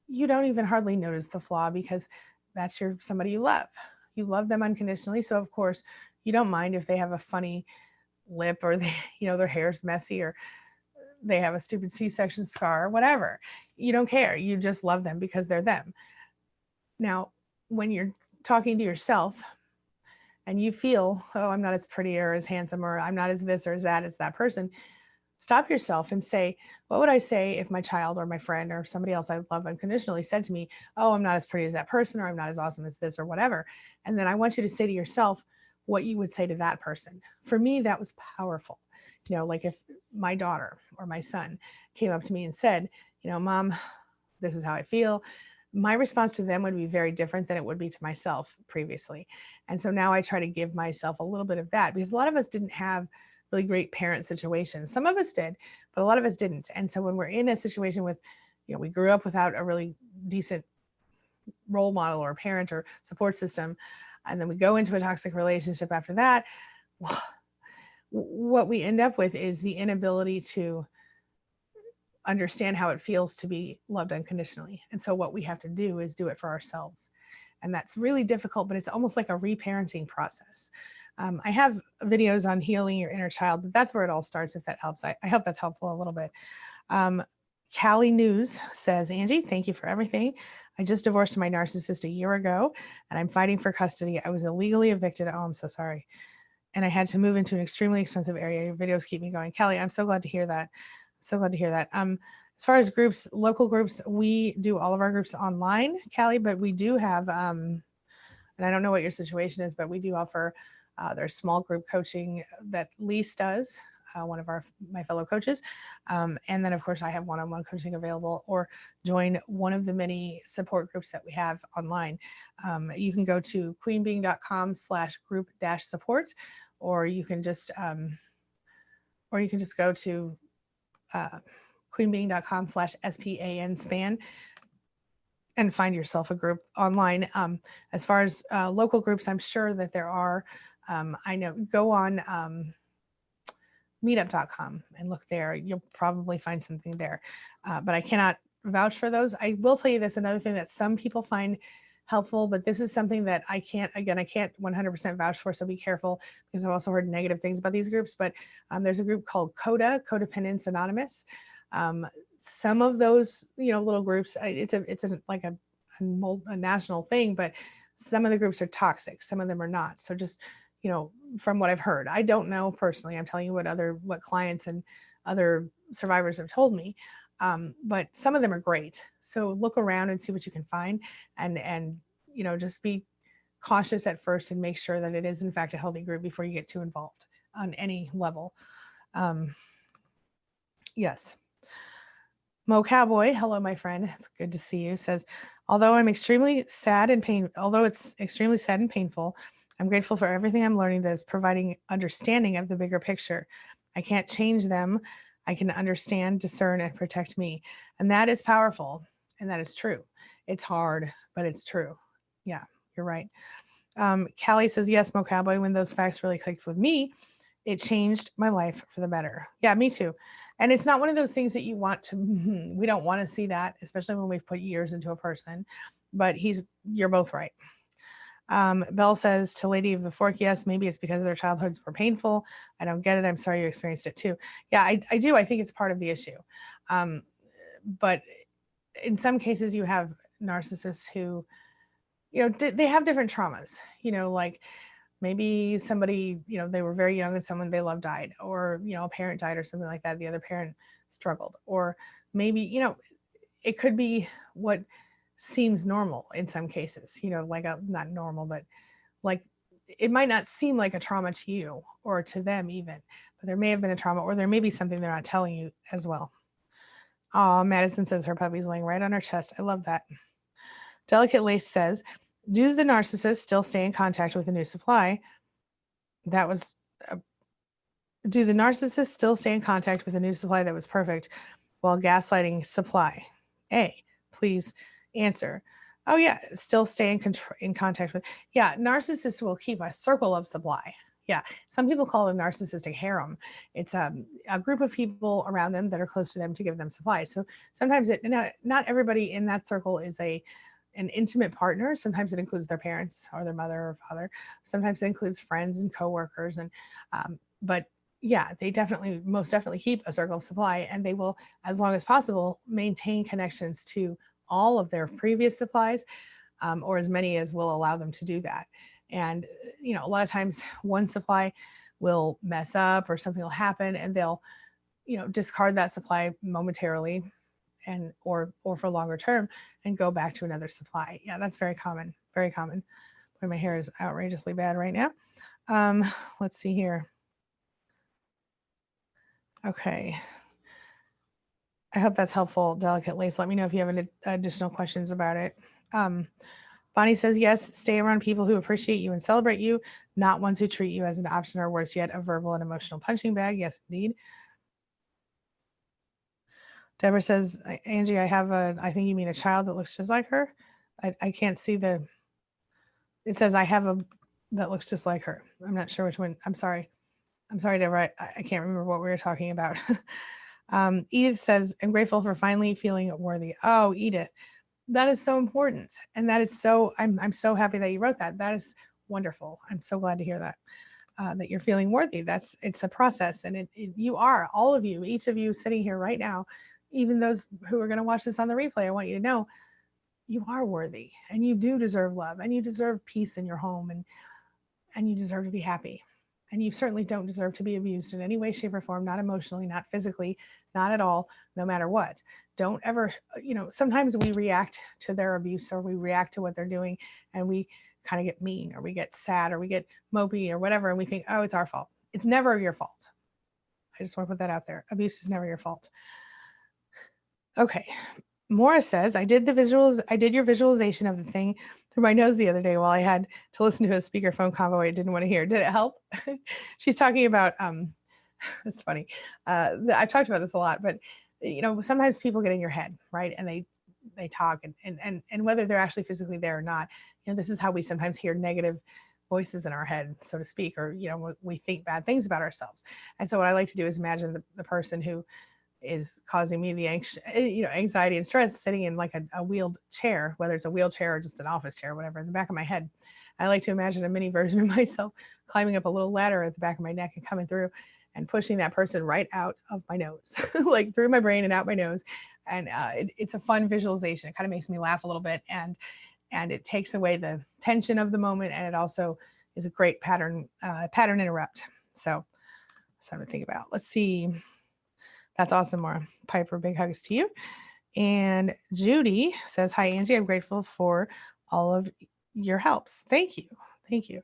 you don't even hardly notice the flaw because that's somebody you love. You love them unconditionally. So of course you don't mind if they have a funny lip or their hair's messy or they have a stupid C-section scar, whatever. You don't care. You just love them because they're them. Now, when you're talking to yourself and you feel, oh, I'm not as pretty or as handsome, or I'm not as this or as that person, stop yourself and say, what would I say if my child or my friend or somebody else I love unconditionally said to me, oh, I'm not as pretty as that person, or I'm not as awesome as this, or whatever. And then I want you to say to yourself what you would say to that person. For me, that was powerful. Like if my daughter or my son came up to me and said, Mom, this is how I feel. My response to them would be very different than it would be to myself previously. And so now I try to give myself a little bit of that, because a lot of us didn't have really great parent situations. Some of us did, but a lot of us didn't. And so when we're in a situation with, we grew up without a really decent role model or parent or support system, and then we go into a toxic relationship after that, what we end up with is the inability to understand how it feels to be loved unconditionally. And so what we have to do is do it for ourselves. And that's really difficult, but it's almost like a reparenting process. I have videos on healing your inner child, but that's where it all starts, if that helps. I hope that's helpful a little bit. Callie News says, Angie, thank you for everything. I just divorced my narcissist a year ago, and I'm fighting for custody. I was illegally evicted. Oh, I'm so sorry. And I had to move into an extremely expensive area. Your videos keep me going. Callie, I'm so glad to hear that. So glad to hear that. As far as groups, local groups, we do all of our groups online, Callie, but we do have, and I don't know what your situation is, but we do offer, there's small group coaching that Lise does, one of my fellow coaches. And then of course I have one-on-one coaching available, or join one of the many support groups that we have online. You can go to queenbeing.com/group-support, or you can just go to queenbeing.com/SPAN and find yourself a group online. As far as local groups, I'm sure that there are. I know, go on meetup.com and look there. You'll probably find something there. But I cannot vouch for those. I will tell you this, another thing that some people find helpful, but this is something that I can't 100% vouch for, so be careful, because I've also heard negative things about these groups. But there's a group called CODA, Codependence Anonymous. Some of those, little groups, it's like a national thing, but some of the groups are toxic, some of them are not. So just, from what I've heard, I don't know personally, I'm telling you what clients and other survivors have told me. But some of them are great. So look around and see what you can find, and just be cautious at first and make sure that it is in fact a healthy group before you get too involved on any level. Yes. Mo Cowboy, hello, my friend. It's good to see you. Says, although it's extremely sad and painful, I'm grateful for everything I'm learning that is providing understanding of the bigger picture. I can't change them. I can understand, discern, and protect me. And that is powerful. And that is true. It's hard, but it's true. Yeah, you're right. Callie says, yes, Mo Cowboy, when those facts really clicked with me, it changed my life for the better. Yeah, me too. And it's not one of those things that you want to, we don't want to see that, especially when we've put years into a person, but you're both right. Belle says to Lady of the Fork, yes, maybe it's because their childhoods were painful. I don't get it. I'm sorry you experienced it too. Yeah, I do. I think it's part of the issue. But in some cases you have narcissists who, they have different traumas, like maybe somebody, they were very young and someone they love died, or, a parent died or something like that. The other parent struggled, or maybe, it could be what seems normal in some cases, like not normal, but like it might not seem like a trauma to you or to them even, but there may have been a trauma, or there may be something they're not telling you as well. Oh, Madison says her puppy's laying right on her chest. I love that. Delicate Lace says, do the narcissists still stay in contact with a new supply? Do the narcissists still stay in contact with a new supply that was perfect while gaslighting supply? A, please answer. Oh yeah, still stay in contact with. Yeah, narcissists will keep a circle of supply. Yeah, some people call it a narcissistic harem. It's a group of people around them that are close to them to give them supply. So sometimes not everybody in that circle is an intimate partner. Sometimes it includes their parents or their mother or father. Sometimes it includes friends and coworkers, but yeah, they definitely, most definitely keep a circle of supply, and they will, as long as possible, maintain connections to all of their previous supplies, or as many as will allow them to do that. And, a lot of times one supply will mess up or something will happen, and they'll, discard that supply momentarily and or for longer term and go back to another supply. Yeah, that's very common. Very common. Boy, my hair is outrageously bad right now. Um, let's see here. Okay. I hope that's helpful, Delicate Lace. Let me know if you have any additional questions about it. Um, Bonnie says, yes, stay around people who appreciate you and celebrate you, not ones who treat you as an option or worse yet, a verbal and emotional punching bag. Yes, indeed. Deborah says, Angie, I think you mean a child that looks just like her. I can't see it says I have a that looks just like her. I'm not sure which one. I'm sorry. I'm sorry, Deborah. I can't remember what we were talking about. Edith says, I'm grateful for finally feeling worthy. Oh, Edith, that is so important. And that is so, I'm so happy that you wrote that. That is wonderful. I'm so glad to hear that. That you're feeling worthy. It's a process, and you are, all of you, each of you sitting here right now, even those who are going to watch this on the replay. I want you to know you are worthy, and you do deserve love, and you deserve peace in your home, and you deserve to be happy, and you certainly don't deserve to be abused in any way, shape, or form. Not emotionally, not physically, not at all, no matter what. Don't ever, sometimes we react to their abuse, or we react to what they're doing, and we kind of get mean, or we get sad, or we get mopey, or whatever, and we think, oh, it's our fault. It's never your fault. I just want to put that out there. Abuse is never your fault. Okay. Morris says, I did your visualization of the thing through my nose the other day while I had to listen to a speakerphone convo I didn't want to hear. Did it help? She's talking about, it's funny. I've talked about this a lot, but sometimes people get in your head, right? And they talk, and whether they're actually physically there or not, this is how we sometimes hear negative voices in our head, so to speak, or, we think bad things about ourselves. And so what I like to do is imagine the person who is causing me the anxiety and stress sitting in like a wheeled chair, whether it's a wheelchair or just an office chair, whatever, in the back of my head. I like to imagine a mini version of myself climbing up a little ladder at the back of my neck and coming through and pushing that person right out of my nose, like through my brain and out my nose. And it's a fun visualization. It kind of makes me laugh a little bit, and it takes away the tension of the moment, and it also is a great pattern interrupt. So something to think about. Let's see. That's awesome, Maura. Piper, big hugs to you. And Judy says, hi, Angie. I'm grateful for all of your helps. Thank you. Thank you.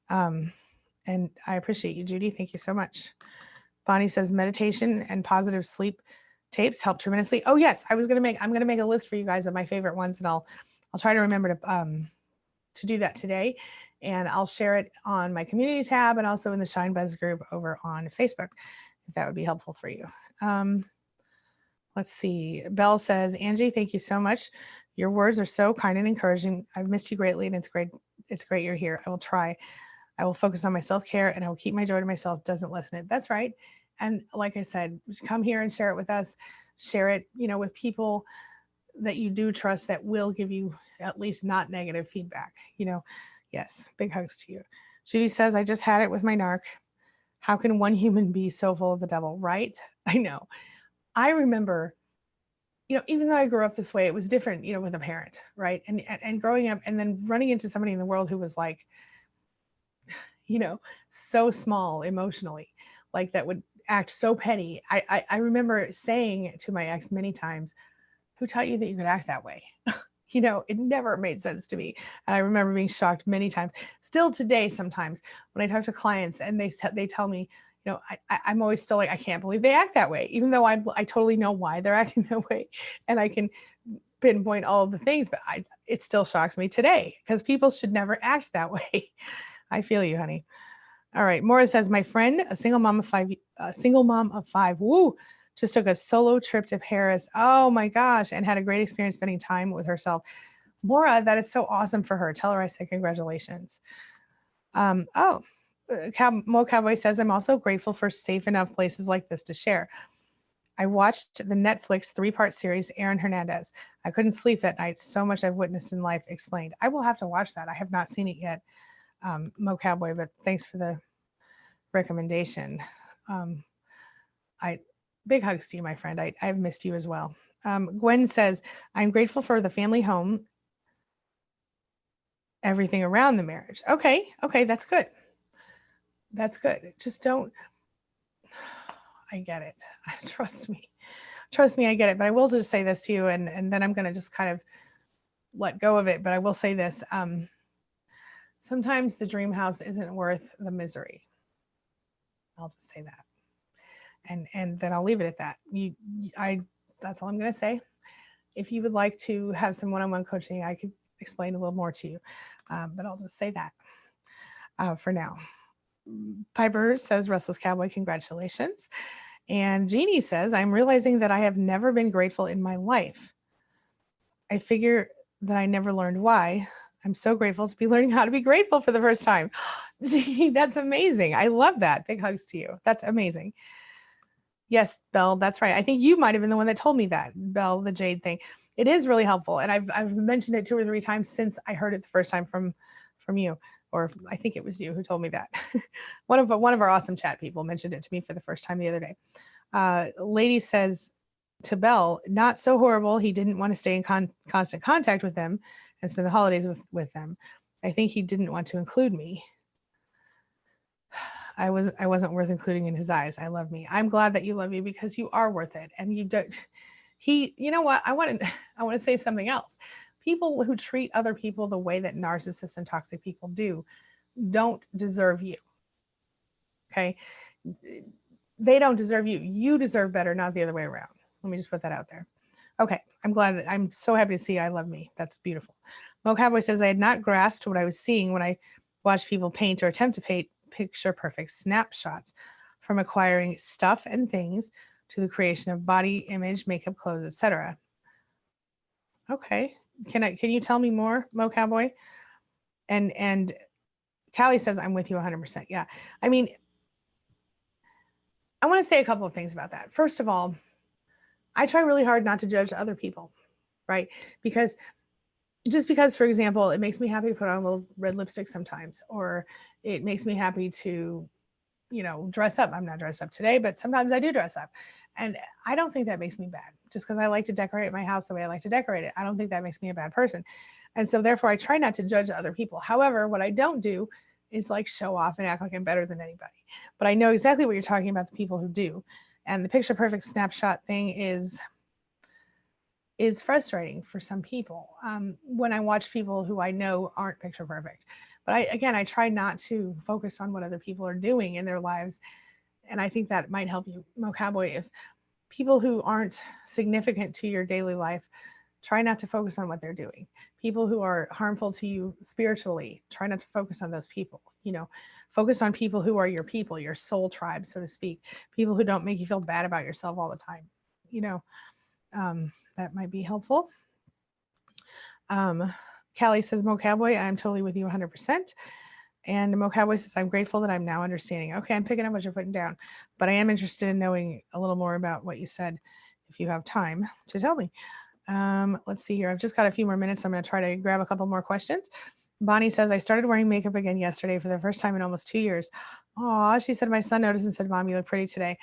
And I appreciate you, Judy. Thank you so much. Bonnie says, meditation and positive sleep tapes help tremendously. Oh, yes. I'm going to make a list for you guys of my favorite ones, and I'll try to remember to do that today. And I'll share it on my community tab and also in the Shine Buzz group over on Facebook, if that would be helpful for you. Let's see. Belle says, Angie, thank you so much. Your words are so kind and encouraging. I've missed you greatly, and it's great you're here. I will try. I will focus on my self-care, and I will keep my joy to myself. Doesn't listen it. That's right. And like I said, come here and share it with us. Share it, with people that you do trust that will give you at least not negative feedback. Yes, big hugs to you. Judy says, I just had it with my narc. How can one human be so full of the devil, right? I know. I remember, even though I grew up this way, it was different, with a parent, right? And growing up and then running into somebody in the world who was like, so small emotionally, like that would act so petty. I remember saying to my ex many times, who taught you that you could act that way? It never made sense to me. And I remember being shocked many times. Still today, sometimes when I talk to clients and they tell me, I'm always still like, I can't believe they act that way, even though I totally know why they're acting that way. And I can pinpoint all of the things, but it still shocks me today because people should never act that way. I feel you, honey. All right. Maura says, my friend, a single mom of five, woo, just took a solo trip to Paris. Oh my gosh. And had a great experience spending time with herself. Maura, that is so awesome for her. Tell her I said congratulations. Mo Cowboy says, I'm also grateful for safe enough places like this to share. I watched the Netflix 3-part series, Aaron Hernandez. I couldn't sleep that night. So much I've witnessed in life explained. I will have to watch that. I have not seen it yet, Mo Cowboy, but thanks for the recommendation. Um, I big hugs to you, my friend. I've missed you as well. Gwen says, I'm grateful for the family home, everything around the marriage. Okay. Okay. That's good. That's good. Just don't, I get it. Trust me. Trust me, I get it. But I will just say this to you, and then I'm going to just kind of let go of it. But I will say this. Sometimes the dream house isn't worth the misery. I'll just say that. And then I'll leave it at that. I that's all I'm going to say. If you would like to have some one-on-one coaching, I could explain a little more to you. But I'll just say that for now. Piper says, Restless Cowboy, congratulations. And Jeannie says, I'm realizing that I have never been grateful in my life. I figure that I never learned why. I'm so grateful to be learning how to be grateful for the first time. Jeannie, that's amazing. I love that. Big hugs to you. That's amazing. Yes, Belle, that's right. I think you might have been the one that told me that, Belle, the jade thing. It is really helpful. And I've mentioned it 2 or 3 times since I heard it the first time from you. Or I think it was you who told me that. one of our awesome chat people mentioned it to me for the first time the other day. Lady says to Belle, not so horrible. He didn't want to stay in constant contact with them and spend the holidays with them. I think he didn't want to include me. I wasn't worth including in his eyes. I love me. I'm glad that you love me because you are worth it. And you don't, you know what? I want to say something else. People who treat other people the way that narcissists and toxic people do don't deserve you. Okay. They don't deserve you. You deserve better, not the other way around. Let me just put that out there. Okay. I'm so happy to see I love me. That's beautiful. Mo Cowboy says, I had not grasped what I was seeing when I watched people paint or attempt to paint picture perfect snapshots, from acquiring stuff and things to the creation of body image, makeup, clothes, etc. Okay. Can you tell me more, Mo Cowboy? And Callie says, I'm with you 100%. Yeah. I mean, I want to say a couple of things about that. First of all, I try really hard not to judge other people, right? Because just because, for example, it makes me happy to put on a little red lipstick sometimes, or it makes me happy to, dress up. I'm not dressed up today, but sometimes I do dress up. And I don't think that makes me bad. Just because I like to decorate my house the way I like to decorate it, I don't think that makes me a bad person. And so therefore I try not to judge other people. However, what I don't do is like show off and act like I'm better than anybody. But I know exactly what you're talking about, the people who do. And the picture perfect snapshot thing is frustrating for some people when I watch people who I know aren't picture perfect. But I try not to focus on what other people are doing in their lives. And I think that might help you, Mo Cowboy. If people who aren't significant to your daily life, try not to focus on what they're doing. People who are harmful to you spiritually, try not to focus on those people. Focus on people who are your people, your soul tribe, so to speak. People who don't make you feel bad about yourself all the time. That might be helpful. Callie says, Mo Cowboy, I'm totally with you 100%. And Mo Cowboy says, I'm grateful that I'm now understanding. Okay, I'm picking up what you're putting down, but I am interested in knowing a little more about what you said, if you have time to tell me. Let's see here. I've just got a few more minutes. I'm going to try to grab a couple more questions. Bonnie says, I started wearing makeup again yesterday for the first time in almost 2 years. Aw, she said, my son noticed and said, Mom, you look pretty today.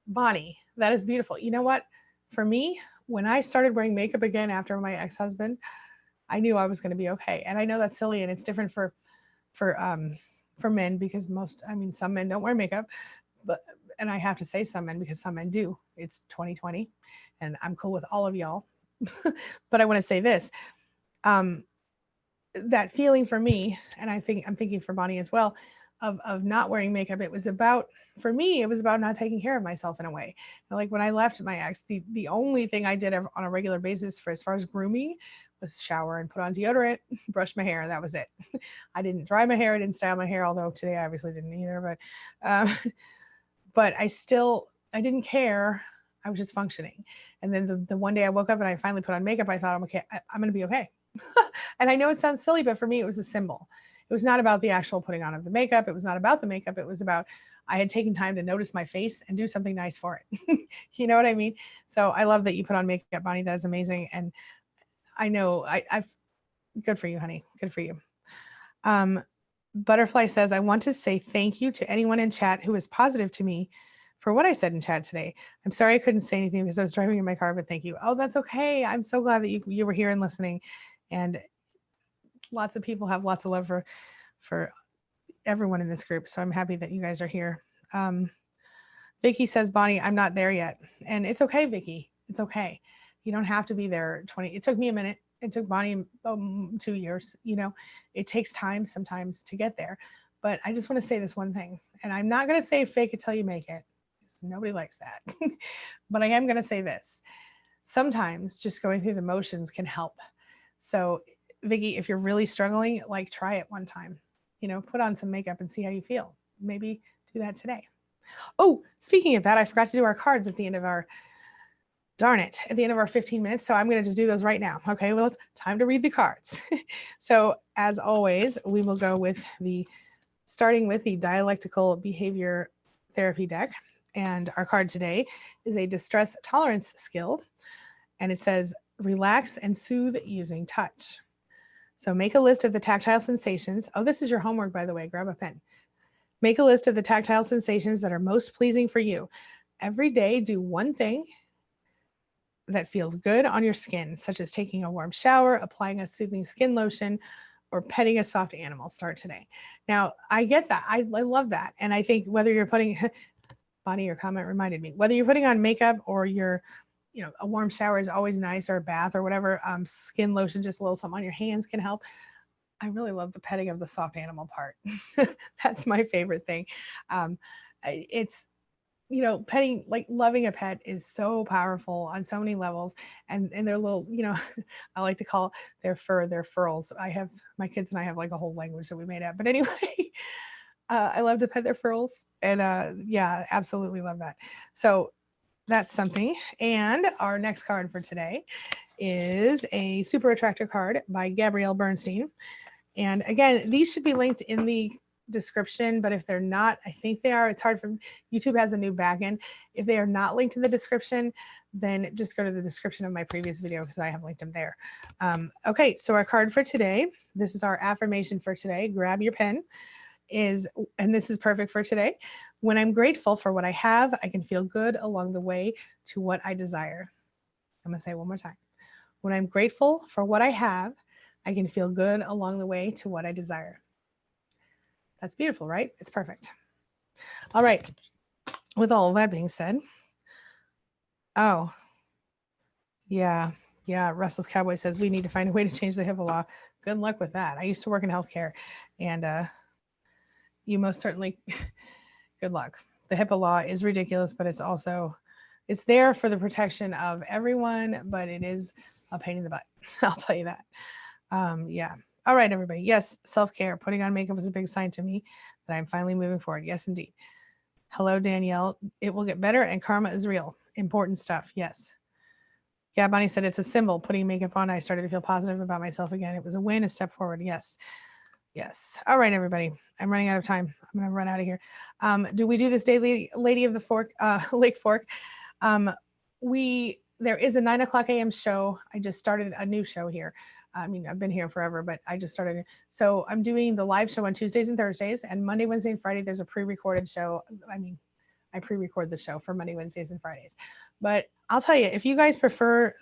Bonnie, that is beautiful. You know what? For me, when I started wearing makeup again after my ex-husband, I knew I was going to be okay. And I know that's silly and it's different for men, because some men don't wear makeup, and I have to say some men because some men do. It's 2020 and I'm cool with all of y'all. But I want to say this, that feeling for me, and I'm thinking for Bonnie as well, of not wearing makeup, for me, it was about not taking care of myself in a way. Like when I left my ex, the only thing I did on a regular basis for as far as grooming was shower and put on deodorant, brush my hair. That was it. I didn't dry my hair. I didn't style my hair, although today I obviously didn't either, but I didn't care. I was just functioning. And then the one day I woke up and I finally put on makeup, I thought, I'm okay. I'm going to be okay. And I know it sounds silly, but for me, it was a symbol. It was not about the actual putting on of the makeup. It was not about the makeup. It was about, I had taken time to notice my face and do something nice for it. You know what I mean? So I love that you put on makeup, Bonnie. That is amazing. And I know I've good for you, honey. Good for you. Butterfly says, I want to say thank you to anyone in chat who is positive to me for what I said in chat today. I'm sorry I couldn't say anything because I was driving in my car, but thank you. Oh, that's okay. I'm so glad that you were here and listening. And lots of people have lots of love for everyone in this group. So I'm happy that you guys are here. Vicky says, Bonnie, I'm not there yet. And it's okay, Vicky. It's okay. You don't have to be there 20. It took me a minute. It took Bonnie 2 years. You know, it takes time sometimes to get there. But I just want to say this one thing. And I'm not going to say fake it till you make it. Nobody likes that. But I am going to say this. Sometimes just going through the motions can help. So, Vicky, if you're really struggling, like try it one time. You know, put on some makeup and see how you feel. Maybe do that today. Oh, speaking of that, I forgot to do our cards at the end of our, darn it, at the end of our 15 minutes. So I'm going to just do those right now. Okay, well, it's time to read the cards. So as always, we will go with starting with the dialectical behavior therapy deck. And our card today is a distress tolerance skill. And it says, relax and soothe using touch. So make a list of the tactile sensations. Oh, this is your homework, by the way. Grab a pen. Make a list of the tactile sensations that are most pleasing for you. Every day, do one thing that feels good on your skin, such as taking a warm shower, applying a soothing skin lotion, or petting a soft animal. Start today. Now, I get that. I love that. And I think whether you're putting, Bonnie, your comment reminded me, whether you're putting on makeup or you're, you know, a warm shower is always nice, or a bath or whatever, skin lotion, just a little something on your hands can help. I really love the petting of the soft animal part. That's my favorite thing. It's, you know, petting, like loving a pet is so powerful on so many levels. And their little, you know, I like to call their fur, their furls. My kids and I have like a whole language that we made up. But anyway, I love to pet their furls. And yeah, absolutely love that. So that's something. And our next card for today is a super attractor card by Gabrielle Bernstein. And again, these should be linked in the description, but if they're not, I think they are. It's hard for YouTube has a new backend. If they are not linked in the description, then just go to the description of my previous video because I have linked them there. Okay, so our card for today, this is our affirmation for today. Grab your pen. And this is perfect for today. When I'm grateful for what I have, I can feel good along the way to what I desire. I'm going to say it one more time. When I'm grateful for what I have, I can feel good along the way to what I desire. That's beautiful, right? It's perfect. All right. With all of that being said, oh, yeah. Restless Cowboy says we need to find a way to change the HIPAA law. Good luck with that. I used to work in healthcare, and you most certainly, good luck. The HIPAA law is ridiculous, but it's there for the protection of everyone, but it is a pain in the butt. I'll tell you that. Yeah. All right, everybody. Yes, self-care. Putting on makeup is a big sign to me that I'm finally moving forward. Yes, indeed. Hello, Danielle. It will get better and karma is real. Important stuff. Yes. Yeah, Bonnie said it's a symbol. Putting makeup on, I started to feel positive about myself again. It was a win, a step forward. Yes. All right, everybody. I'm running out of time. I'm going to run out of here. Do we do this daily, Lady of the Fork, Lake Fork? There is a 9:00 a.m. show. I just started a new show here. I mean, I've been here forever, but I just started. So I'm doing the live show on Tuesdays and Thursdays, and Monday, Wednesday, and Friday, there's a pre-recorded show. I mean, I pre-record the show for Monday, Wednesdays, and Fridays. But I'll tell you, if you guys prefer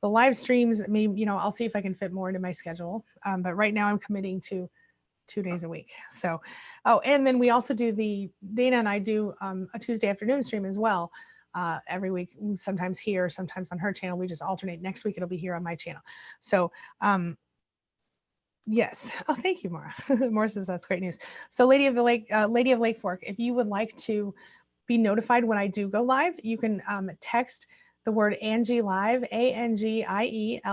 the live streams, maybe, you know, I'll see if I can fit more into my schedule. But right now I'm committing to 2 days a week. So, oh, and then we also do Dana and I do a Tuesday afternoon stream as well. Every week, sometimes here, sometimes on her channel. We just alternate. Next week, it'll be here on my channel. So, yes. Oh, thank you, Maura. Maura says that's great news. So Lady of Lake Fork, if you would like to be notified when I do go live, you can text the word Angie Live, ANGIELIVE,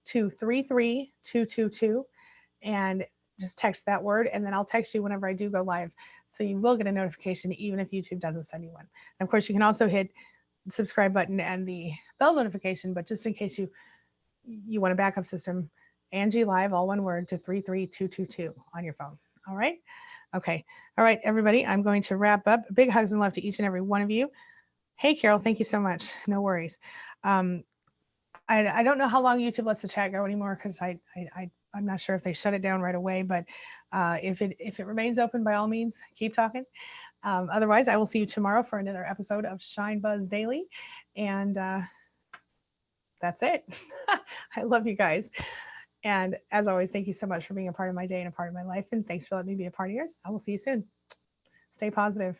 to 33222, and just text that word, and then I'll text you whenever I do go live. So you will get a notification even if YouTube doesn't send you one. And of course, you can also hit the subscribe button and the bell notification, but just in case you want a backup system, Angie Live, all one word, to 33222 on your phone. All right? Okay. All right, everybody, I'm going to wrap up. Big hugs and love to each and every one of you. Hey, Carol, thank you so much. No worries. I don't know how long YouTube lets the chat go anymore because I I'm not sure if they shut it down right away, but if it remains open, by all means, keep talking. Otherwise, I will see you tomorrow for another episode of Shine Buzz Daily, and that's it. I love you guys, and as always, thank you so much for being a part of my day and a part of my life, and thanks for letting me be a part of yours. I will see you soon. Stay positive.